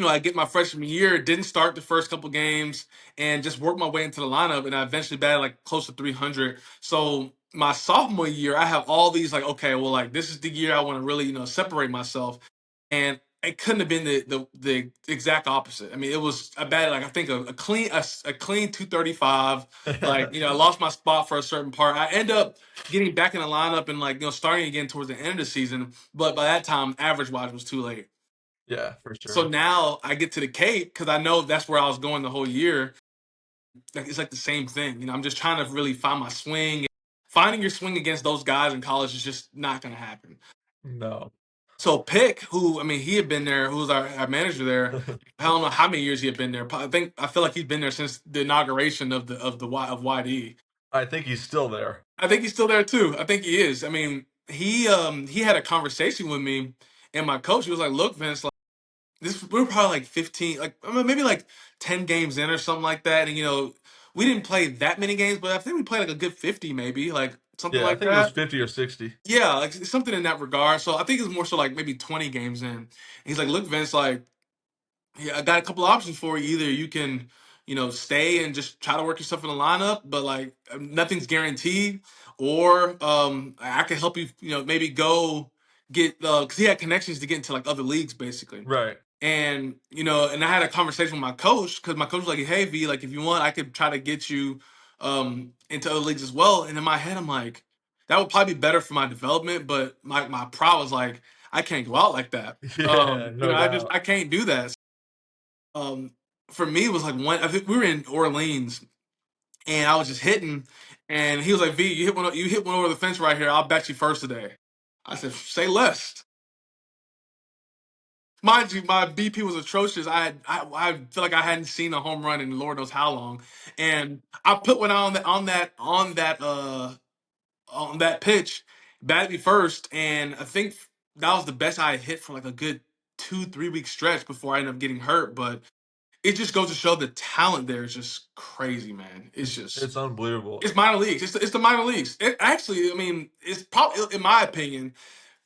I get my freshman year, didn't start the first couple games, and just worked my way into the lineup, and I eventually batted like close to 300. So my sophomore year, I have all these like, okay, well, like this is the year I want to really, separate myself, and it couldn't have been the exact opposite. I mean, it was I batted like I think a clean 235. Like I lost my spot for a certain part. I end up getting back in the lineup and like starting again towards the end of the season, but by that time, average wise was too late. yeah, for So sure. now I get to the Cape because I know that's where I was going the whole year. Like it's like the same thing. I'm just trying to really find my swing. Finding your swing against those guys in college is just not going to happen. No, So Pick, who I mean, he had been there, who was our manager there. I don't know how many years he had been there. I feel like he's been there since the inauguration of YD. I think he's still there. I think he's still there too. I think he is. I mean, he had a conversation with me and my coach. He was like, "Look, Vince, this we were probably like 15, like I mean, maybe like 10 games in or something like that. And we didn't play that many games, but I think we played like a good 50, maybe, like something Yeah, I like think it was that. 50 or 60. Yeah, like something in that regard. So I think it was more so like maybe 20 games in. And he's like, look, Vince, like, yeah, I got a couple options for you. Either you can, stay and just try to work yourself in the lineup, but like nothing's guaranteed, or I can help you, maybe go get because he had connections to get into like other leagues basically. Right. And and I had a conversation with my coach because my coach was like, "Hey V, like if you want, I could try to get you into other leagues as well." And in my head, I'm like, that would probably be better for my development. But my pride was like, I can't go out like that. Yeah, You know, no doubt. I can't do that. Um, for me, it was like one. I think we were in Orleans, and I was just hitting, and he was like, "V, you hit one over the fence right here. I'll bet you first today." I said, "Say less." Mind you, my BP was atrocious. I feel like I hadn't seen a home run in Lord knows how long, and I put one on that pitch, batted me first, and I think that was the best I had hit for like a good 2 3 week stretch before I ended up getting hurt. But it just goes to show the talent there is just crazy, man. It's unbelievable. It's minor leagues. It's the minor leagues. It actually, I mean, it's probably in my opinion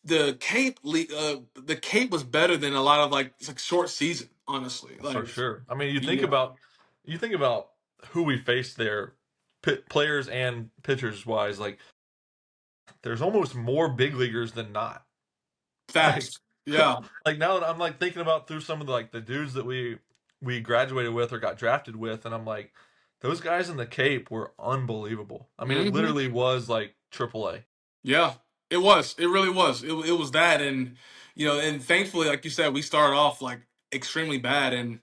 the Cape League. The Cape was better than a lot of like it's like short season. Honestly, For like sure. I mean, yeah, you think about who we faced there, players and pitchers wise. Like, there's almost more big leaguers than not. Like, facts. Yeah. like now that I'm like thinking about through some of the like the dudes that we graduated with or got drafted with, and I'm like, those guys in the Cape were unbelievable. I mean, it Hmm. literally was like AAA. Yeah, it was. It really was. It was that, and you know, and thankfully, like you said, we started off like extremely bad, and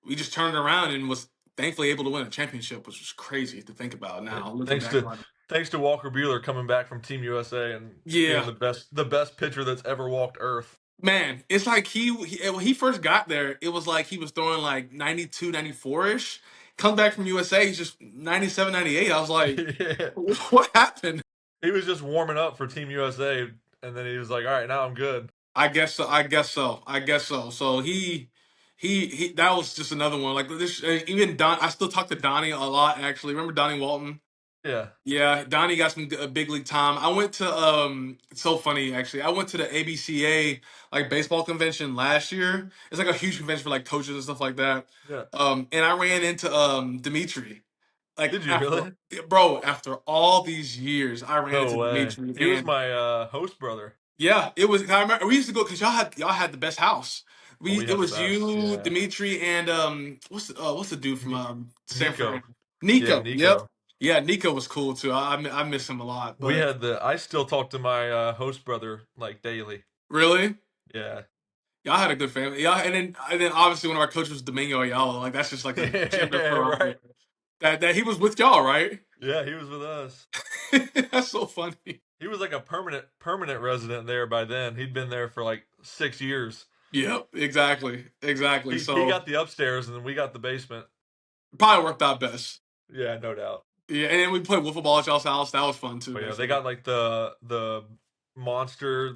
we just turned around and was thankfully able to win a championship, which was crazy to think about Yeah. now, looking back on it. Thanks to Walker Bueller coming back from Team USA and being Yeah, the best pitcher that's ever walked Earth. man, it's like when he first got there, it was like he was throwing like 92, 94 ish. Comes back from USA, he's just 97, 98. I was like, Yeah. what happened? He was just warming up for Team USA, and then he was like, "All right, now I'm good." I guess so. I guess so. I guess so. So he that was just another one. Like this, even Don. I still talk to Donnie a lot. Actually, remember Donnie Walton? Yeah, Yeah, Donnie got some big league time. I went to It's so funny actually. I went to the ABCA like baseball convention last year. It's like a huge convention for like coaches and stuff like that. yeah. And I ran into Dimitri. Like Did you really? after all these years, I ran No into way. Dimitri, He was and my host brother. yeah, it was. I remember we used to go because y'all had the best house. Oh, we It had the was best. you, Yeah, Dimitri, and what's the dude from Ni- San Fran? Nico. Yeah, Nico. Yep. Nico. Yeah, Nico was cool too. I miss him a lot. We But had the. I still talk to my host brother like daily. really, Yeah. y'all had a good family. Yeah, and then obviously one of our coaches was Domingo Ayala. Like that's just like a gem to throw out there. Right. That he was with y'all, right? Yeah, he was with us. That's so funny. He was like a permanent resident there by then. He'd been there for like 6 years. Yep, exactly, exactly. He So got the upstairs and then we got the basement. probably worked out best. Yeah, no doubt. Yeah, and then we played wiffle ball at y'all's house. That was fun too. But yeah, they Actually, got like the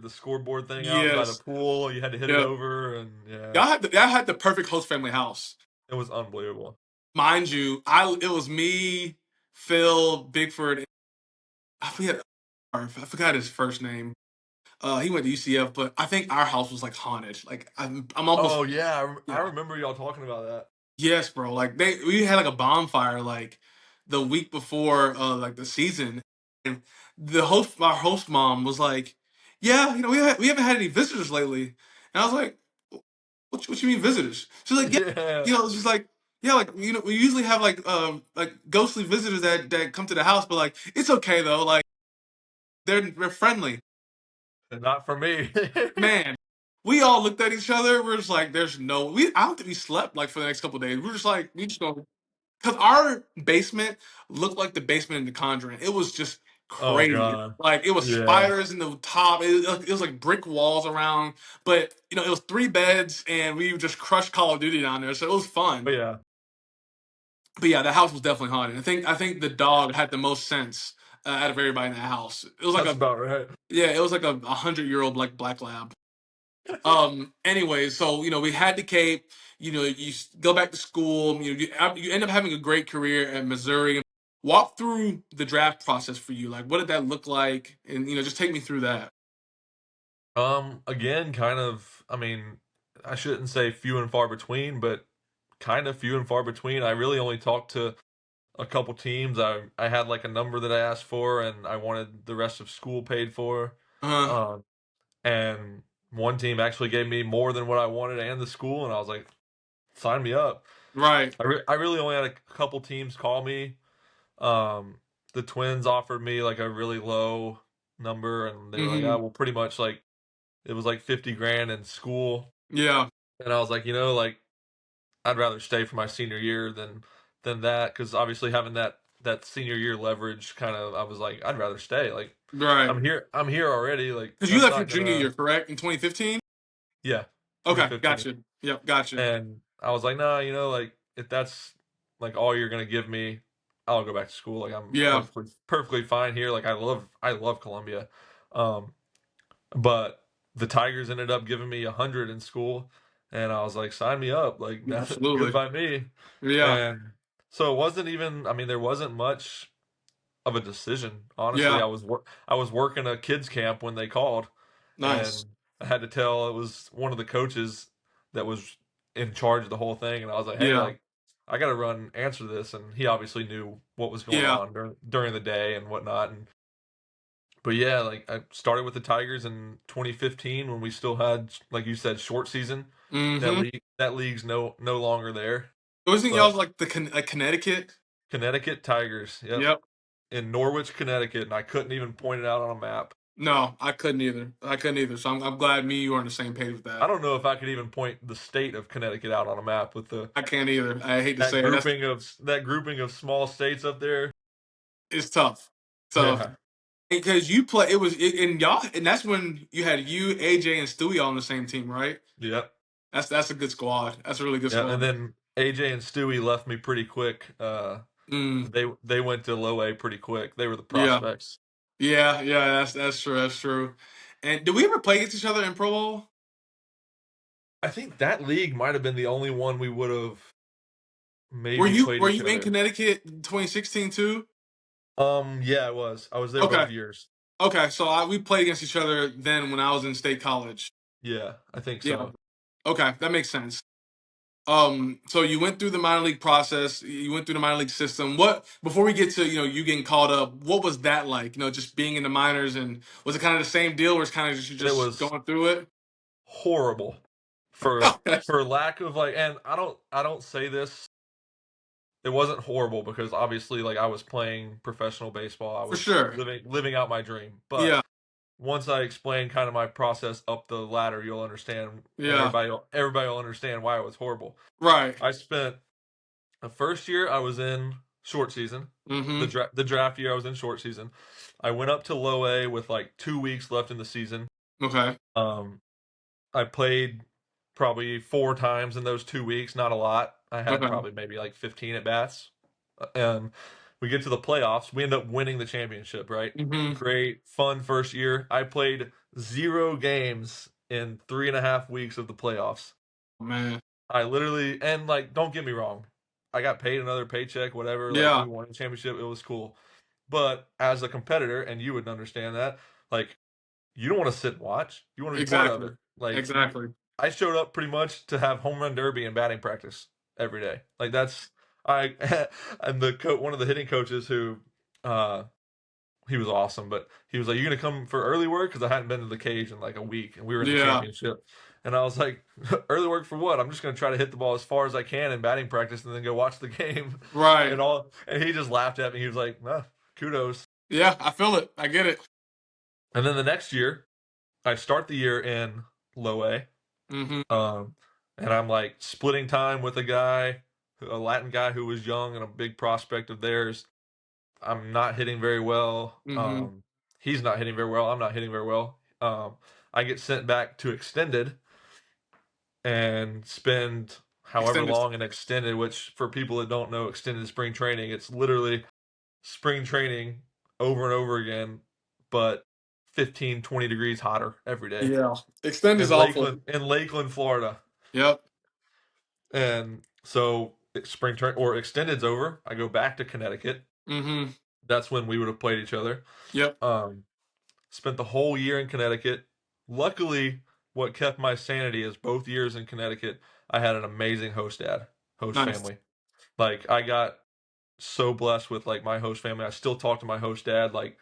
scoreboard thing out by the yes. pool. You had to hit it Yeah. over, and yeah, Y'all had the perfect host family house. it was unbelievable. Mind you, I it was me, Phil, Bigford, I forgot his first name. He went to UCF, but I think our house was like haunted. Like I'm almost Oh yeah, I yeah. remember y'all talking about that. Yes, bro. Like we had like a bonfire like the week before like the season, and our host mom was like, "Yeah, you know, we haven't had any visitors lately," and I was like, what you mean visitors? She's like, yeah, Yeah, you know, she's like, yeah, like you know, we usually have like ghostly visitors that come to the house, but like it's okay though, like they're friendly. not for me. Man, we all looked at each other. We're just like, there's no we. I don't think we slept like for the next couple of days. We're just like, we just go because our basement looked like the basement in The Conjuring. It was just Oh crazy. god, Like it was yeah, spiders in the top. It was like brick walls around, but you know it was 3 beds, and we just crushed Call of Duty down there. So it was fun. but yeah, But yeah, the house was definitely haunted. I think the dog had the most sense out of everybody in that house. It was like that's a about right. yeah, it was like a 100-year-old like black lab. Anyway, so you know we had the Cape. You know, go back to school. You end up having a great career at Missouri. Walk through the draft process for you. Like, what did that look like? And you know, just take me through that. Again, kind of. I mean, I shouldn't say few and far between, but kind of few and far between. I really only talked to a couple teams. I had like a number that I asked for, and I wanted the rest of school paid for. Uh, Um, and one team actually gave me more than what I wanted and the school, and I was like, sign me up. right. I really only had a couple teams call me. Um, the Twins offered me like a really low. number, and they were like, Hmm. "Oh, well, pretty much like it was like 50 grand in school," Yeah. and I was like, like I'd rather stay for my senior year than that because obviously having that senior year leverage kind of I was like I'd rather stay like Right. I'm here already like Because you that's left your not junior gonna year, correct? In 2015? yeah Okay, 2015 gotcha. Yep, gotcha. and I was like nah like if that's like all you're gonna give me I'll go back to school like I'm Yeah. perfectly fine here like I love Columbia um but the Tigers ended up giving me 100 in school, and I was like, sign me up, like good Absolutely. by me. Yeah. And so it wasn't even. I mean, there wasn't much of a decision. Honestly, Yeah. I was working a kids camp when they called, Nice. and I had to tell it was one of the coaches that was in charge of the whole thing, and I was like, hey, Yeah. like. I got to answer this, and he obviously knew what was going Yeah. on during the day and whatnot. And but yeah, like I started with the Tigers in 2015 when we still had, like you said, short season. Mm-hmm. That league's no longer there. Wasn't y'all But like like Connecticut? Connecticut Tigers, yep, Yep. in Norwich, Connecticut, and I couldn't even point it out on a map. No, I couldn't either. I couldn't either. So I'm glad me and you are on the same page with I that. don't know if I could even point the state of Connecticut out on a map with the I can't either. I hate to say it. that grouping of small states up there. It's tough. Tough. Yeah, Because you play, and y'all, and that's when you had you, AJ, and Stewie all on the same team, right? yep, That's a good squad. That's a really good yeah. And squad. then AJ and Stewie left me pretty quick. Mm, They went to low A pretty quick. They were the yeah, prospects. yeah, yeah. That's true. That's true. And did we ever play against each other in Pro Bowl? I think that league might have been the only one we would have maybe played Were each you in other. Connecticut in 2016 too? Yeah, I was. I was there Okay, both years. okay. So we played against each other then when I was in state college. Yeah, I think Yeah. so. Okay, that makes sense. So you went through the minor league process, you went through the minor league system. What before we get to, you getting called up, what was that like? Just being in the minors, and was it kind of the same deal, or it's kind of just you It just was going through it? horrible Okay. for lack of like and I don't say this it wasn't horrible because obviously like I was playing professional baseball. I For was sure. living out my dream. But Yeah. once I explain kind of my process up the ladder, you'll understand and Yeah. everybody will understand why it was horrible. Right. I spent the first year I was in short season. Mm-hmm. The draft year I was in short season. I went up to low A with like 2 weeks left in the season. Okay. Um, I played probably 4 times in those 2 weeks, not a lot. I had Okay. probably maybe like 15 at bats. And we get to the playoffs. We end up winning the championship, right? Mm-hmm. Great, fun first year. I played 0 games in 3.5 weeks of the playoffs. Man. I literally, and like, don't get me wrong, I got paid another paycheck, whatever. Like, we Yeah. won the championship. It was cool. But as a competitor, and you would understand that, like, you don't want to sit and watch. You want to be part of Exactly. it. Like, Exactly. I showed up pretty much to have home run derby and batting practice every day. Like, that's, I, and one of the hitting coaches who, uh, he was awesome, but he was like, "You gonna come for early work?" Because I hadn't been to the cage in like a week, and we were in the Yeah. championship. And I was like, "Early work for what? I'm just gonna try to hit the ball as far as I can in batting practice, and then go watch the game." Right. And all, and he just laughed at me. He was like, kudos." Yeah. I feel it. I get it. And then the next year, I start the year in low A, Mm-hmm. um, and I'm like splitting time with a Latin guy who was young and a big prospect of theirs. I'm not hitting very well. Mm-hmm. He's not hitting very well. I'm not hitting very well. I get sent back to extended and spend however Extended. long in extended, which for people that don't know extended spring training, it's literally spring training over and over again, but 15, 20 degrees hotter every day Yeah. Extend is awful. In Lakeland, Florida. Yep. And so spring train or extended's over. I go back to Connecticut. Mm-hmm. That's when we would have played each other. Yep. Um, Spent the whole year in Connecticut. Luckily, what kept my sanity is both years in Connecticut, I had an amazing host Nice. family. Like I got so blessed with like my host family. I still talk to my host dad like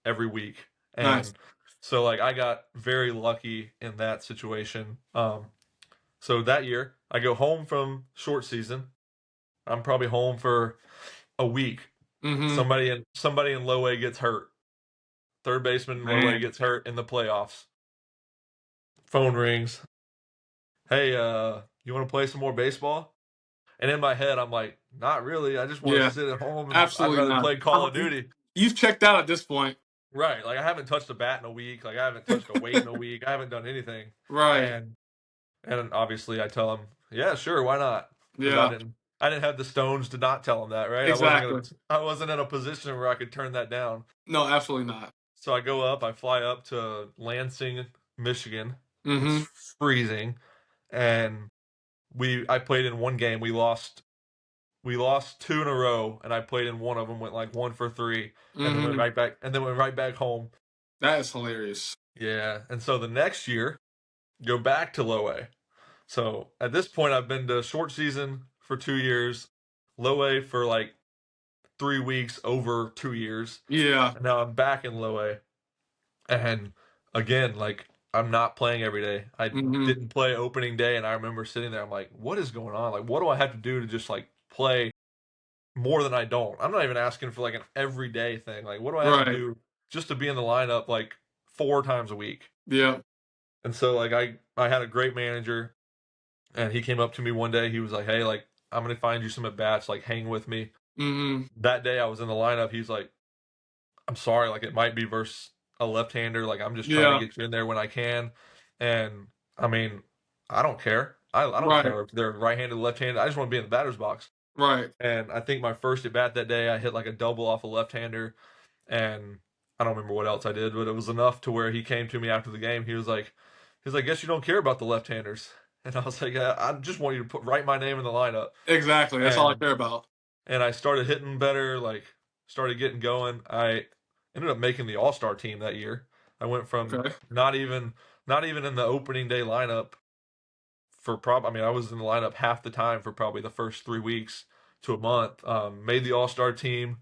every week. Nice. And so like I got very lucky in that situation. So that year I go home from short season. I'm probably home for a week. Mm-hmm. Somebody in low A gets hurt. Third baseman in low A Man. gets hurt in the playoffs. Phone rings. Hey, you want to play some more baseball? And in my head, I'm like, not really. I just want to Yeah. sit at home and I'd Absolutely rather not. play Call of Duty. You've checked out at this point. Right. Like I haven't touched a bat in a week. Like I haven't touched a weight in a week. I haven't done anything. Right. And obviously I tell him, yeah, sure, why not? Because Yeah. I didn't have the stones to not tell him that, right? Exactly. I wasn't in a position where I could turn that down. No, absolutely not. So I fly up to Lansing, Michigan. It's Mm-hmm. freezing, and I played in one game. We lost two in a row, and I played in one of them. Went like 1 for 3, and then Mm-hmm. went right back home. That is hilarious. Yeah, and so the next year, go back to low A. So at this point, I've been to short season for 2 years, low A for like 3 weeks over 2 years, Yeah. and now I'm back in low A. And again, like I'm not playing every day. I Mm-hmm. didn't play opening day, and I remember sitting there. I'm like, what is going on? Like, what do I have to do to just like play more than I don't? I'm not even asking for like an everyday thing. Like, what do I have to Right. do just to be in the lineup like 4 times a week? Yeah. And so like I had a great manager, and he came up to me one day. He was like, hey, like I'm gonna find you some at bats. Like, hang with me. Mm-hmm. That day I was in the lineup. He's like, I'm sorry, like it might be versus a left-hander. Like I'm just trying to Yeah. get you in there when I can. And I mean, I don't care. I don't Right. care if they're right-handed, left-handed. I just want to be in the batter's box. Right. And I think my first at bat that day, I hit like a double off a left-hander, and I don't remember what else I did, but it was enough to where he came to me after the game. He was like, guess you don't care about the left-handers. And I was like, I just want you to write my name in the lineup. Exactly. That's all I And care about. I started hitting better, like started getting going. I ended up making the All-Star team that year. I went from Okay. not even in the opening day lineup for I mean, I was in the lineup half the time for probably the first 3 weeks to a month. Made the All-Star team.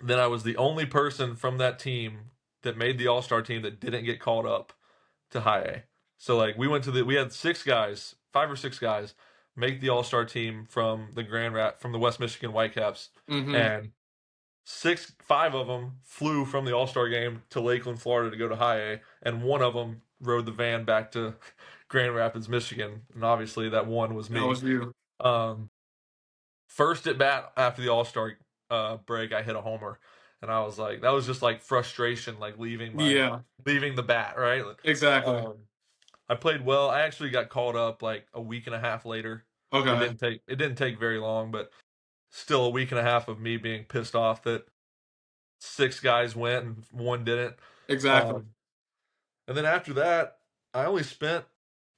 Then I was the only person from that team that made the All-Star team that didn't get called up to high A. So like we had 6 guys, 5 or 6 guys make the All-Star team from the West Michigan Whitecaps, Mm-hmm. and 5 of them flew from the All-Star game to Lakeland, Florida to go to high A, and one of them rode the van back to Grand Rapids, Michigan, and obviously that one was That me. was you. Um, First at bat after the All-Star break, I hit a homer, and I was like, that was just like frustration, like Yeah. leaving the bat, right? Exactly. Um, I played well. I actually got called up like a week and a half later. Okay. It didn't take very long, but still a week and a half of me being pissed off that 6 guys went and one didn't. Exactly. Um, and then after that, I only spent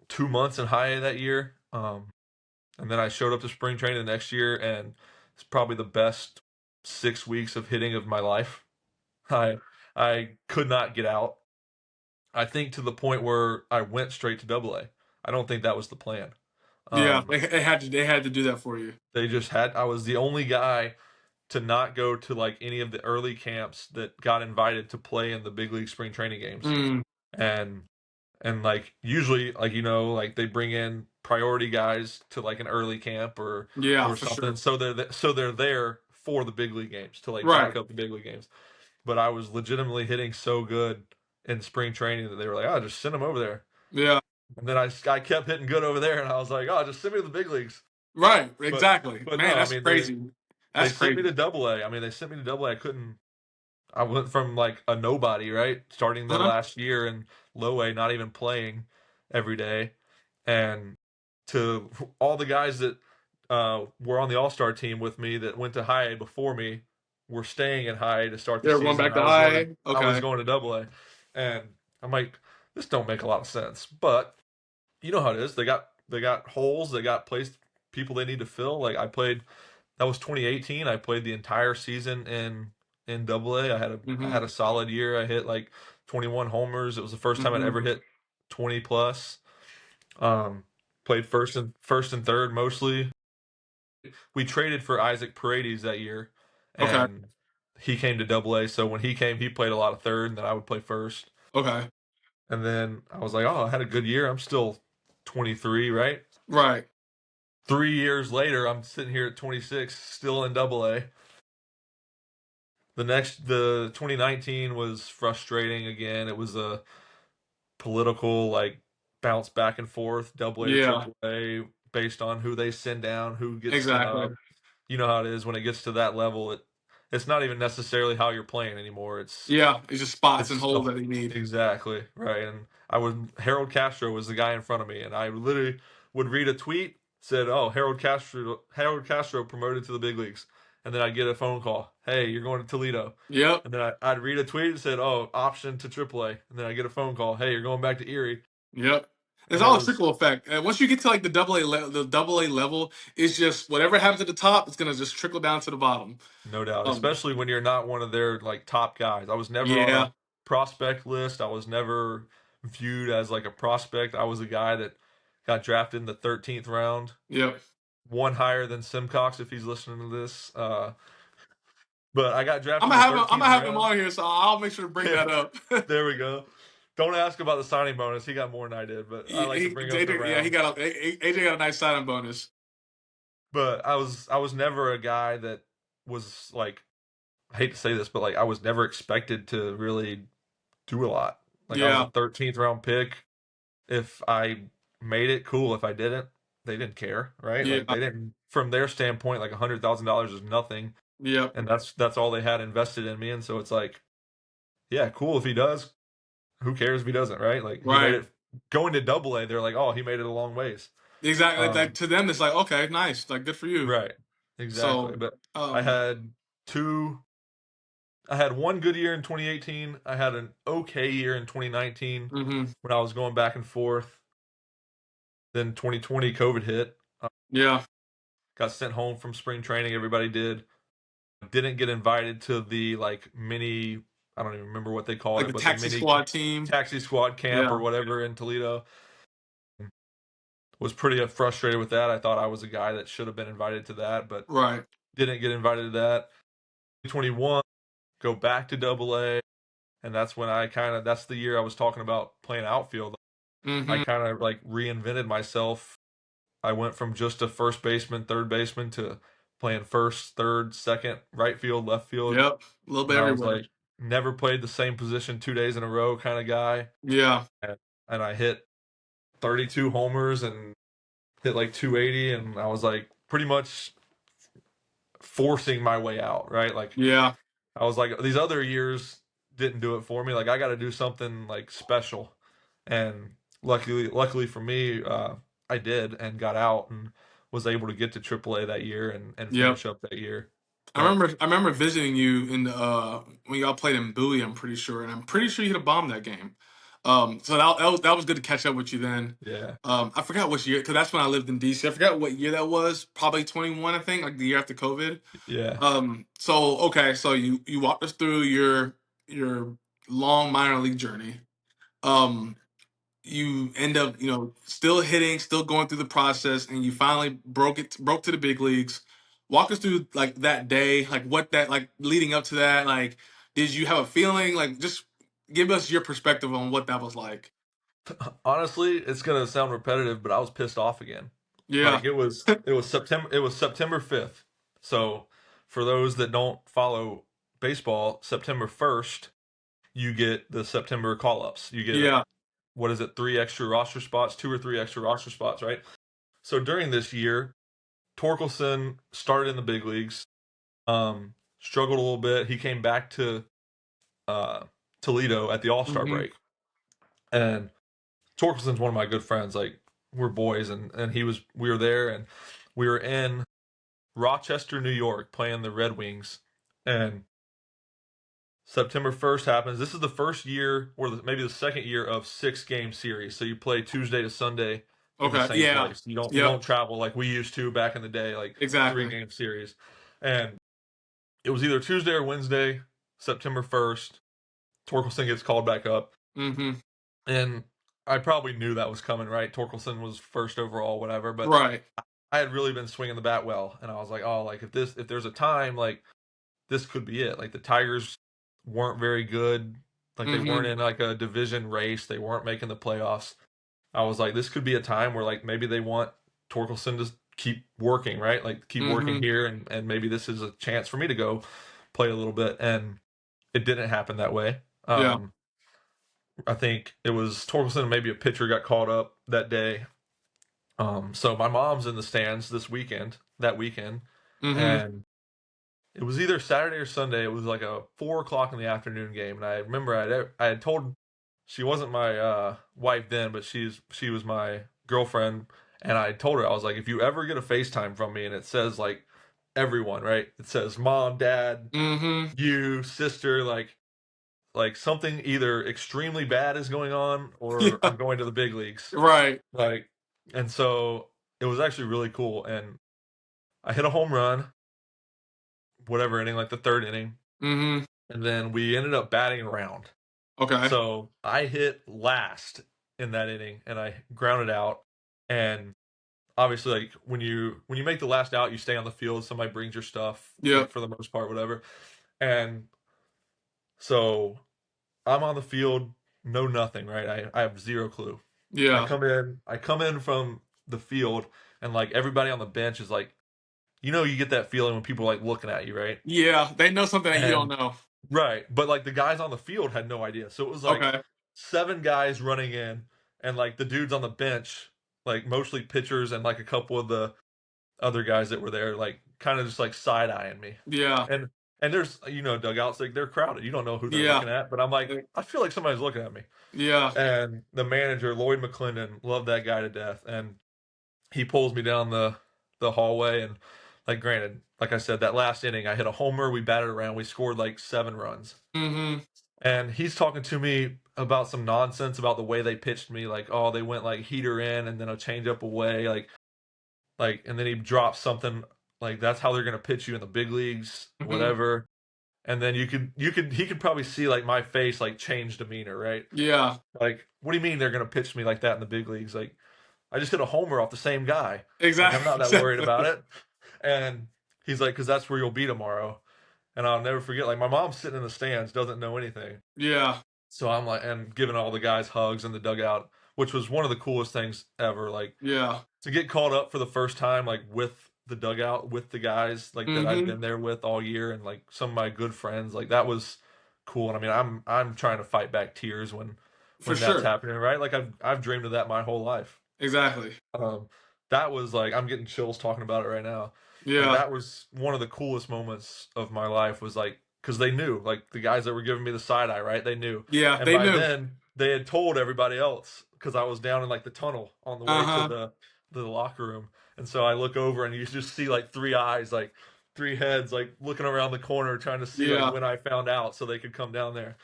2 months in high A that year. And then I showed up to spring training the next year, and it's probably the best 6 weeks of hitting of my life. I could not get out. I think to the point where I went straight to Double A. I don't think that was the plan. Yeah. Um, They had to do that for you. they just had. I was the only guy to not go to like any of the early camps that got invited to play in the big league spring training games. Mm. And like usually like like they bring in priority guys to like an early camp Yeah, or for something, sure. so they're there for the big league games to like back Right. up the big league games. But I was legitimately hitting so good in spring training that they were like, oh, just send them over there. Yeah. And then I kept hitting good over there, and I was like, oh, just send me to the big leagues. Right. but Exactly. but no, Man, I that's mean crazy. they That's sent me crazy. to Double A. I mean, they sent me to Double A. I went from like a nobody, right? Starting the Uh-huh. last year in low A, not even playing every day, and to all the guys that were on the All-Star team with me that went to high A before me were staying in high A to start the They're going season, back and to high. I was Okay. going to Double A, and I'm like, this don't make a lot of sense, but you know how it is. They got holes. They got people they need to fill. Like I played. That was 2018. I played the entire season in Double A. I Mm-hmm. had a solid year. I hit like 21 homers. It was the first time I'd Mm-hmm. ever hit 20 plus. Um, Played first and third mostly. We traded for Isaac Paredes that year, Okay. and he came to Double A. So when he came, he played a lot of third, and then I would play first. Okay. And then I was like, oh, I had a good year. I'm still 23, right? Right. 3 years later, I'm sitting here at 26, still in Double A. The 2019 was frustrating again. It was a political like bounce back and forth, double A to Yeah, triple A, based on who they send down, who gets sent exactly. up. You know how it is when it gets to that level. It's not even necessarily how you're playing anymore. Yeah, it's just spots and It's holes that they need. exactly right. And Harold Castro was the guy in front of me, and I literally would read a tweet said, "Oh, Harold Castro promoted to the big leagues," and then I'd get a phone call, "Hey, you're going to Toledo." Yep, And then I'd read a tweet that said, "Oh, option to AAA," and then I get a phone call, "Hey, you're going back to Erie." yep. It's And it all a was trickle effect. And once you get to like the double A level, it's just whatever happens at the top, it's gonna just trickle down to the bottom. no doubt, Um, especially when you're not one of their like top guys. I was never on yeah, a prospect list. I was never viewed as like a prospect. I was a guy that got drafted in the 13th round, yep. one higher than Simcox if he's listening to this. But I got I'm drafted in gonna the have him. I'm 13th gonna have him round. on here, so I'll make sure to bring that up. There we go. Don't ask about the signing bonus. He got more than I did, but I like to bring up the Yeah, he rounds. got AJ got a nice signing bonus. But I was never a guy that was like, I hate to say this, but like I was never expected to really do a lot. Like I was a Yeah, 13th round pick. If I made it, cool. If I didn't, they didn't care, right? Like yeah, they didn't, from their standpoint, like $100,000 is nothing, yep. and that's all they had invested in me. And so it's like, yeah, cool if he does. Who cares if he doesn't, right? Like he made Right. it going to double A. They're like, oh, he made it a long ways. Exactly. Like Um, to them, it's like okay, nice. Like good for you. right, exactly. So, But I um, had two. I had one good year in 2018. I had an okay year in 2019 hmm when I was going back and forth. Then 2020 COVID hit. yeah, Got sent home from spring training. Everybody did. Didn't get invited to the like mini. I don't even remember what they called like it, the but the taxi mini squad team. taxi squad camp or Yeah, whatever in Toledo. Was pretty frustrated with that. I thought I was a guy that should have been invited to that, but right. didn't get invited to that. 21, go back to double A, and that's when that's the year I was talking about playing outfield. I hmm kind of like reinvented myself. I went from just a first baseman, third baseman to playing first, third, second, right field, left field. Yep. A little bit And I was everywhere. like, never played the same position 2 days in a row kind of guy. Yeah, And, and I hit 32 homers and hit like 280. And I was like, pretty much forcing my way out, right? Like, yeah, I was like, these other years didn't do it for me. Like, I got to do something like special. And luckily for me, I did and got out and was able to get to AAA that year and yep. finish up that year. I But remember. I remember visiting you in the when y'all played in Bowie. I'm pretty sure, and I'm pretty sure you hit a bomb that game. So that was good to catch up with you then. yeah, I forgot which year because that's when I lived in DC. I forgot what year that was. Probably 21, I think, like the year after COVID. yeah. So okay, so you walked us through your long minor league journey. Um, you end up, still hitting, still going through the process, and you finally broke to the big leagues. Walk us through like that day, like what that like leading up to that, like did you have a feeling? Like just give us your perspective on what that was like. Honestly, it's gonna sound repetitive, but I was pissed off again. Yeah. Like it was September 5th. So for those that don't follow baseball, September 1st, you get the September call ups. You get Yeah. what is it, three extra roster spots, two or three extra roster spots, right? So during this year, Torkelson started in the big leagues, struggled a little bit. He came back to uh, Toledo at the All Star hmm break, and Torkelson's one of my good friends. Like we're boys, and we were there, and we were in Rochester, New York, playing the Red Wings, and September 1st happens. This is the first year, or maybe the second year of 6 game series. So you play Tuesday to Sunday in the Okay. same Yeah. place. You don't Yep. travel like we used to back in the day, like three Exactly. game series. And it was either Tuesday or Wednesday, September 1st. Torkelson gets called back up, hmm and I probably knew that was coming. Right, Torkelson was first overall, whatever. But Right. I had really been swinging the bat well, and I was like, oh, like if there's a time like this could be it. Like the Tigers weren't very good. Like they weren't hmm in like a division race. They weren't making the playoffs. I was like, this could be a time where like maybe they want Torkelson to keep working, right? Like keep working hmm here, and maybe this is a chance for me to go play a little bit, and it didn't happen that way. Yeah. I think it was Torkelson and maybe a pitcher got called up that day. So my mom's in the stands that weekend, Mm-hmm. and it was either Saturday or Sunday. It was like a 4 o'clock in the afternoon game, and I remember I had told she wasn't my wife then, but she was my girlfriend, and I told her I was like, if you ever get a FaceTime from me and it says like everyone, right? It says mom, dad, Mm-hmm. you, sister, like something either extremely bad is going on or Yeah. I'm going to the big leagues. Right. Like, and so it was actually really cool, and I hit a home run, whatever inning, like the third inning, Mm-hmm. and then we ended up batting around. Okay. So I hit last in that inning and I grounded out. And obviously, like when you make the last out, you stay on the field. Somebody brings your stuff, Yep. like for the most part, whatever. And so I'm on the field, know nothing, right? I have zero clue. Yeah. I come in from the field, and like everybody on the bench is like, you get that feeling when people are like looking at you, right? Yeah. They know something that you don't And know. right, but like the guys on the field had no idea. So it was like Okay. 7 guys running in, and like the dudes on the bench, like mostly pitchers and like a couple of the other guys that were there, like kind of just like side eyeing me. Yeah. And there's dugouts like they're crowded. You don't know who they're Yeah. looking at, but I'm like, I feel like somebody's looking at me. Yeah. And the manager Lloyd McClendon loved that guy to death, and he pulls me down the hallway, and like granted, like I said, that last inning I hit a homer, we batted around, we scored like 7 runs. Mm-hmm. And he's talking to me about some nonsense about the way they pitched me, like, oh, they went like heater in and then a changeup away, and then he drops something like that's how they're gonna pitch you in the big leagues, Mm-hmm. whatever. And then he could probably see like my face like change demeanor, right? Yeah. Like, what do you mean they're gonna pitch me like that in the big leagues? Like, I just hit a homer off the same guy. Like, I'm Exactly. not that worried about Exactly. it. And he's like, because that's where you'll be tomorrow. And I'll never forget, like, my mom's sitting in the stands, doesn't know anything. Yeah. So I'm like, and giving all the guys hugs in the dugout, which was one of the coolest things ever. Like, Yeah. to get called up for the first time, like, with the dugout, with the guys, like, that I've Mm-hmm. been there with all year, and, like, some of my good friends, like, that was cool. And I mean, I'm trying to fight back tears For when that's sure. happening, right? Like, I've dreamed of that my whole life. Exactly. Um, that was like I'm getting chills talking about it right now. Like Yeah. that was one of the coolest moments of my life was like because they knew like the guys that were giving me the side eye, right? They knew, Yeah. and They by knew. then they had told everybody else because I was down in like the tunnel on the way to Uh-huh. the locker room, and so I look over and you just see like 3 eyes, like 3 heads, like looking around the corner trying to see like Yeah. when I found out so they could come down there.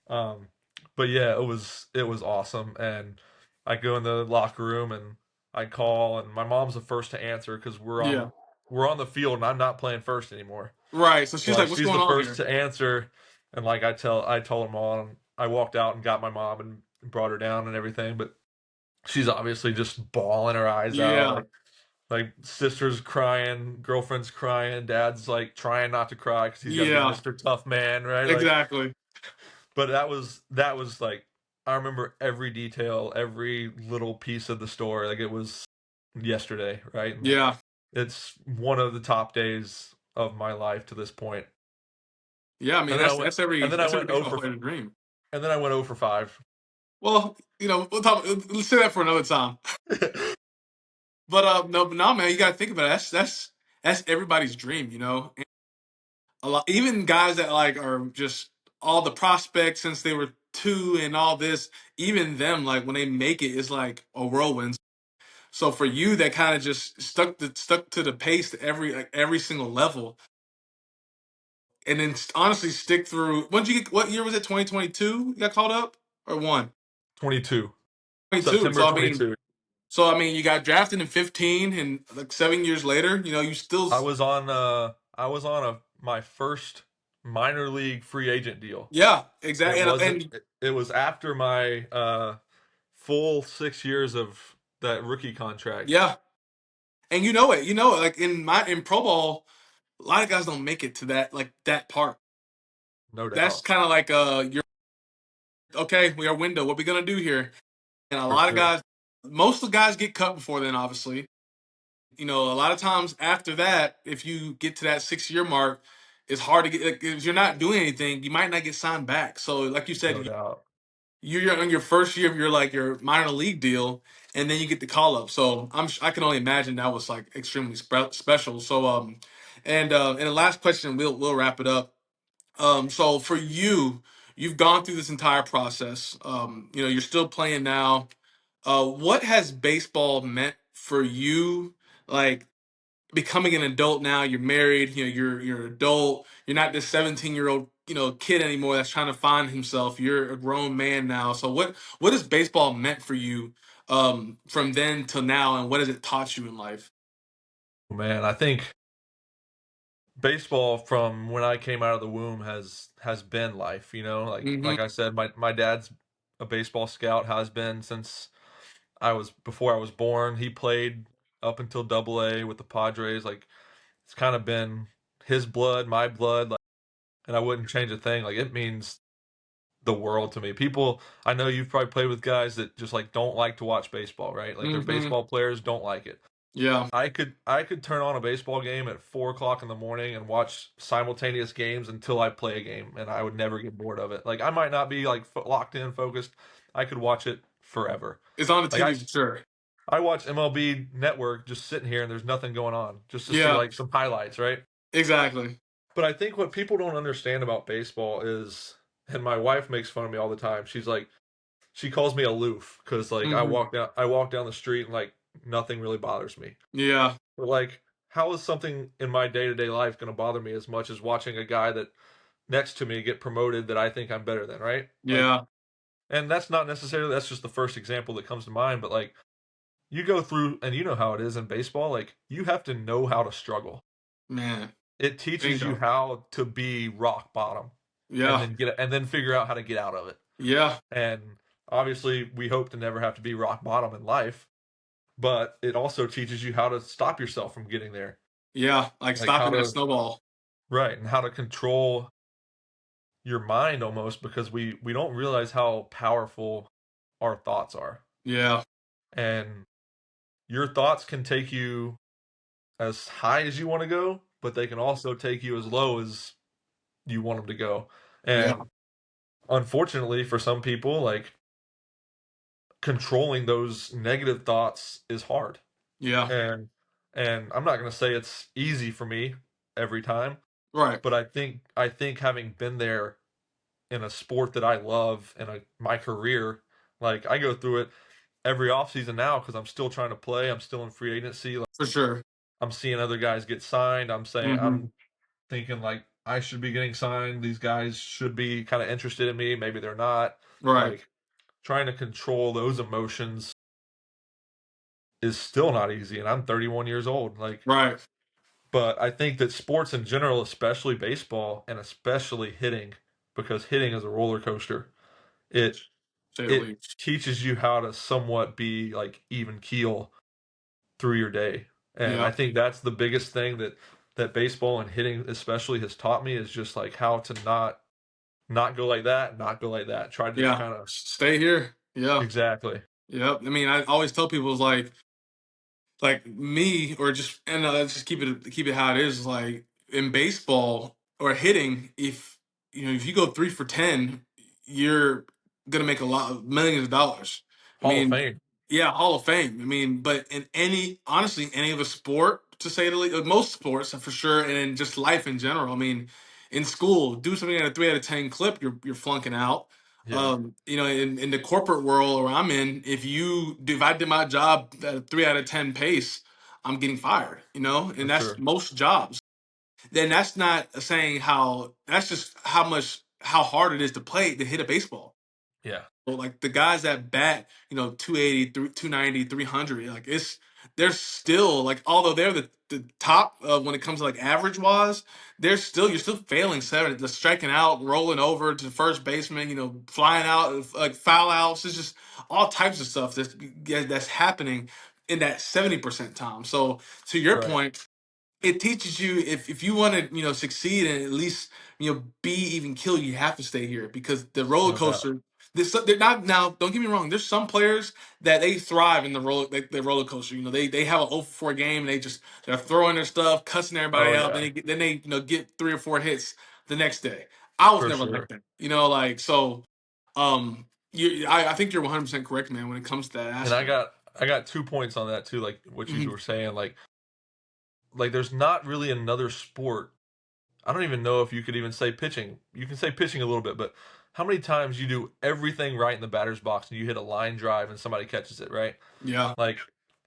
Um, but yeah, it was awesome, and I go in the locker room and I call, and my mom's the first to answer because Yeah. we're on the field and I'm not playing first anymore. Right. So So she's like like, "What's she's going the on first here?" to answer, and like I told them all, and I walked out and got my mom and brought her down and everything, but she's obviously just bawling her eyes out, Yeah. like sister's crying, girlfriend's crying, dad's like trying not to cry because he's got to be Yeah. Mr. Tough Man, right? Like Exactly. but that was like I remember every detail, every little piece of the story. Like it was yesterday, right? And Yeah. it's one of the top days of my life to this point. Yeah. I mean, And then I went that's every and then I that's every went 0 baseball for player's dream. and then I went 0 for 5. Well, we'll talk. Let's say that for another time. But no, but no, man, you gotta think about it. That's everybody's dream. And a lot, even guys that like are just all the prospects since they were two and all this. Even them, like when they make it, it's like a whirlwind. So for you, that kind of just stuck to the pace to every single level, and then honestly stick through. When did you get? What year was it? 2022. You got called up or one? 22. 22. September So I mean, 22. you got drafted in 15, and like 7 years later, you still. I was on my first minor league free agent deal. Yeah, It exactly, and, wasn't and it was after my full 6 years of that rookie contract. yeah, and you know it. Like in pro ball, a lot of guys don't make it to that part. No That's doubt. kind of like you're okay. We are window. What we gonna do here? And a For lot of sure. guys, most of the guys get cut before then. Obviously, a lot of times after that, if you get to that 6 year mark, it's hard to get like, if you're not doing anything, you might not get signed back. So, like you said, no doubt. you're on your first year of your minor league deal, and then you get the call up. So I can only imagine that was like extremely special. So and the last question, we'll wrap it up. So for you, you've gone through this entire process. You're still playing now. What has baseball meant for you? Like becoming an adult now, you're married, you're an adult, you're not this 17-year-old, kid anymore that's trying to find himself. You're a grown man now. So what has baseball meant for you from then till now, and what has it taught you in life? Man, I think baseball from when I came out of the womb has been life, you know? Hmm. Like I said, my dad's a baseball scout, has been since before I was born. He played up until double A with the Padres. Like it's kind of been his blood, my blood, like, and I wouldn't change a thing. Like it means the world to me. People, I know you've probably played with guys that just like don't like to watch baseball, right? Like they're Hmm. baseball players, don't like it. Yeah. I could turn on a baseball game at 4 o'clock in the morning and watch simultaneous games until I play a game, and I would never get bored of it. Like I might not be like locked in, focused. I could watch it forever. It's on the Like I TV for sure. I watch MLB Network just sitting here and there's nothing going on, just to see Yeah, like some highlights, right? exactly. But I think what people don't understand about baseball is, and my wife makes fun of me all the time. She's like, she calls me aloof because like Hmm. I walk down the street and like nothing really bothers me. Yeah. But like, how is something in my day to day life going to bother me as much as watching a guy that next to me get promoted that I think I'm better than, right? Like, Yeah. and that's not necessarily, that's just the first example that comes to mind. But like, you go through, and you know how it is in baseball. Like, you have to know how to struggle. Man. It teaches you Bingo. how to be rock bottom, and Yeah. then figure out how to get out of it. Yeah. And obviously, we hope to never have to be rock bottom in life, but it also teaches you how to stop yourself from getting there, Yeah. Like like how stopping that to snowball. right, and how to control your mind almost, because we don't realize how powerful our thoughts are. Yeah. And your thoughts can take you as high as you want to go, but they can also take you as low as you want them to go. Yeah. And unfortunately for some people, like controlling those negative thoughts is hard. Yeah. And I'm not going to say it's easy for me every time, Right. but I think having been there in a sport that I love and my career, like I go through it every offseason now because I'm still trying to play. I'm still in free agency. Like, For sure. I'm seeing other guys get signed. Hmm. I'm thinking like I should be getting signed. These guys should be kind of interested in me. Maybe they're not. Right. Like trying to control those emotions is still not easy. And I'm 31 years old. Like, Right. but I think that sports in general, especially baseball and especially hitting, because hitting is a roller coaster. It Say the it least. teaches you how to somewhat be like even keel through your day. And I Yeah. think that's the biggest thing that baseball and hitting especially has taught me, is just like how to not go like that, not go like that. Try to just Yeah. kind of Stay here. Yeah. exactly. Yep. I mean, I always tell people it's like me, or just and let's just keep it how it is. Like in baseball or hitting, if you go 3 for 10, you're gonna make a lot of millions of dollars. I Hall of mean, Fame. yeah, Hall of Fame. I mean, but in honestly, any of a sport, to say the least, most sports for sure, and in just life in general. I mean, in school, do something at a 3 out of 10 clip, you're flunking out. Yeah, In the corporate world where I'm in, if I did my job at a 3 out of 10 pace, I'm getting fired. for And that's sure. most jobs. Then that's not saying how. That's just how hard it is to hit a baseball. Yeah, But like the guys that bat, 280, 290, 300, like they're still like, although they're the top when it comes to like average wise, you're still failing seven, the striking out, rolling over to first baseman, flying out, like foul outs. It's just all types of stuff that's happening in that 70% time. So to your right. point, it teaches you, if you want to succeed and at least be even kill, you have to stay here because the roller No doubt. coaster. They're not now. Don't get me wrong. There's some players that they thrive in the roller coaster. You know, they have an 0 for 4 game and they're throwing their stuff, cussing everybody Oh out. yeah, Then they get 3 or 4 hits the next day. I was for never like sure. that. You know, like so. I think you're 100% correct, man, when it comes to that And aspect. I got 2 points on that too, like what you Hmm. were saying, like there's not really another sport. I don't even know if you could even say pitching. You can say pitching a little bit, but how many times you do everything right in the batter's box and you hit a line drive and somebody catches it, right? Yeah. Like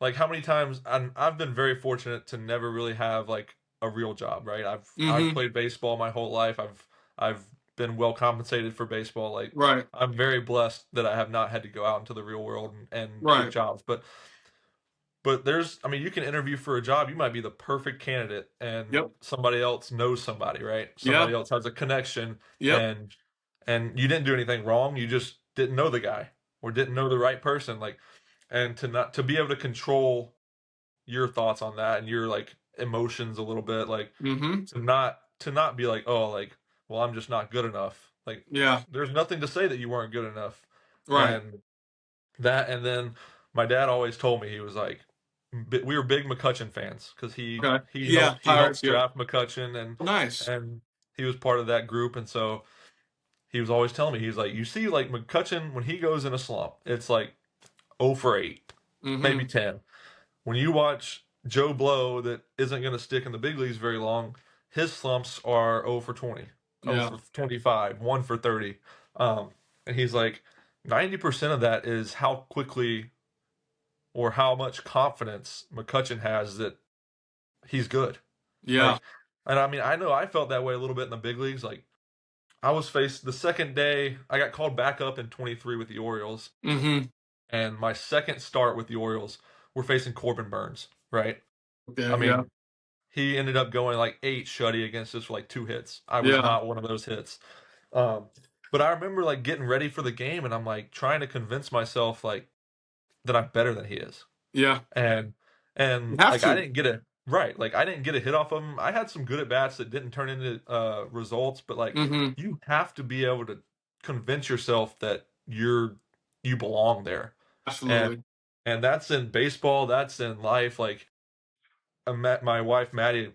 like how many times I've been very fortunate to never really have like a real job, right? I've Hmm. played baseball my whole life. I've been well compensated for baseball. Like Right. I'm very blessed that I have not had to go out into the real world and get Right. jobs. But there's, I mean, you can interview for a job. You might be the perfect candidate, and Yep. somebody else knows somebody, right? Yeah. Somebody else has a connection, Yep. and and you didn't do anything wrong. You just didn't know the guy or didn't know the right person. Like, and to be able to control your thoughts on that and your like emotions a little bit, like Hmm. to not be like, oh, like, well, I'm just not good enough. Like, Yeah. there's nothing to say that you weren't good enough, Right. and that, and then my dad always told me he was like, we were big McCutcheon fans because he Okay. he Yeah. helped he Pirates. helped Yep. draft McCutcheon Oh, nice. and he was part of that group, and so he was always telling me he's like, you see, like McCutcheon when he goes in a slump, it's like 0 for 8, maybe Hmm. 10. When you watch Joe Blow that isn't going to stick in the big leagues very long, his slumps are 0 for 20, 0 Yeah. for 25, 1 for 30. Um, and he's like, 90% of that is how quickly or how much confidence McCutcheon has that he's good. Yeah. Like, and I mean, I know I felt that way a little bit in the big leagues. Like, I was faced the second day, I got called back up in 23 with the Orioles. Hmm. And my second start with the Orioles, we're facing Corbin Burns, right? I Okay. Yeah. mean, he ended up going like 8 shutty against us for like 2 hits. I was Yeah. not one of those hits. Um, but I remember like getting ready for the game and I'm like trying to convince myself like that I'm better than he is. Yeah. And You and have like I to. didn't get a right, like I didn't get a hit off of him. I had some good at bats that didn't turn into results, but like Hmm. you have to be able to convince yourself that you belong there. And Absolutely. and that's in baseball, that's in life. Like my wife Maddie,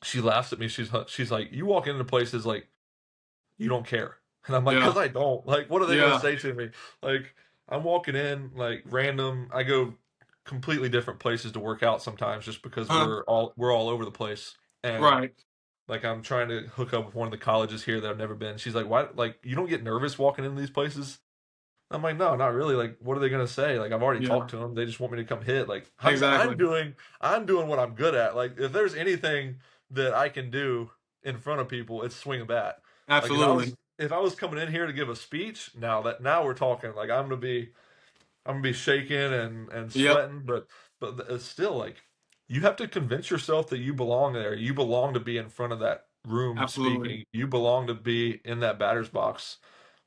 she laughs at me. She's like, you walk into places like you don't care. And I'm like, Yeah. because I don't. Like, what are they going to Yeah. say to me? Like, I'm walking in, like, random. I go completely different places to work out sometimes just because Huh. we're all over the place. And, Right. like, I'm trying to hook up with one of the colleges here that I've never been. She's like, why? Like, you don't get nervous walking into these places? I'm like, no, not really. Like, what are they going to say? Like, I've already Yeah. talked to them. They just want me to come hit. Like, I'm Exactly. doing what I'm good at. Like, if there's anything that I can do in front of people, it's swing a bat. Like, Absolutely. if I was coming in here to give a speech, now we're talking. Like, I'm gonna be shaking and Yep. sweating, but it's still like you have to convince yourself that you belong there. You belong to be in front of that room Absolutely. speaking. You belong to be in that batter's box.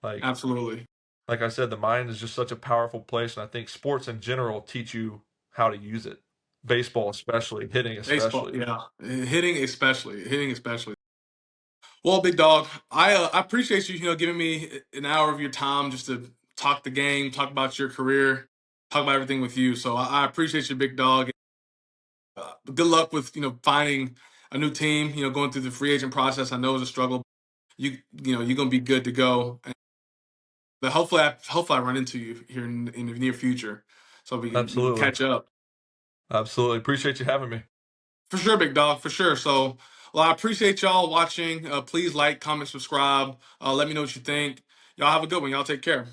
Like Absolutely. like I said, the mind is just such a powerful place, and I think sports in general teach you how to use it. Baseball, especially, hitting, Baseball. especially. Yeah. Hitting especially. Hitting especially. Well, big dog, I appreciate you, giving me an hour of your time just to talk the game, talk about your career, talk about everything with you. So I appreciate you, big dog. Good luck with finding a new team. Going through the free agent process. I know it's a struggle. You're gonna be good to go. But hopefully I run into you here in the near future, so we can Absolutely, catch up. absolutely. Appreciate you having me. For sure, big dog, for sure. So, well, I appreciate y'all watching. Please like, comment, subscribe. Let me know what you think. Y'all have a good one. Y'all take care.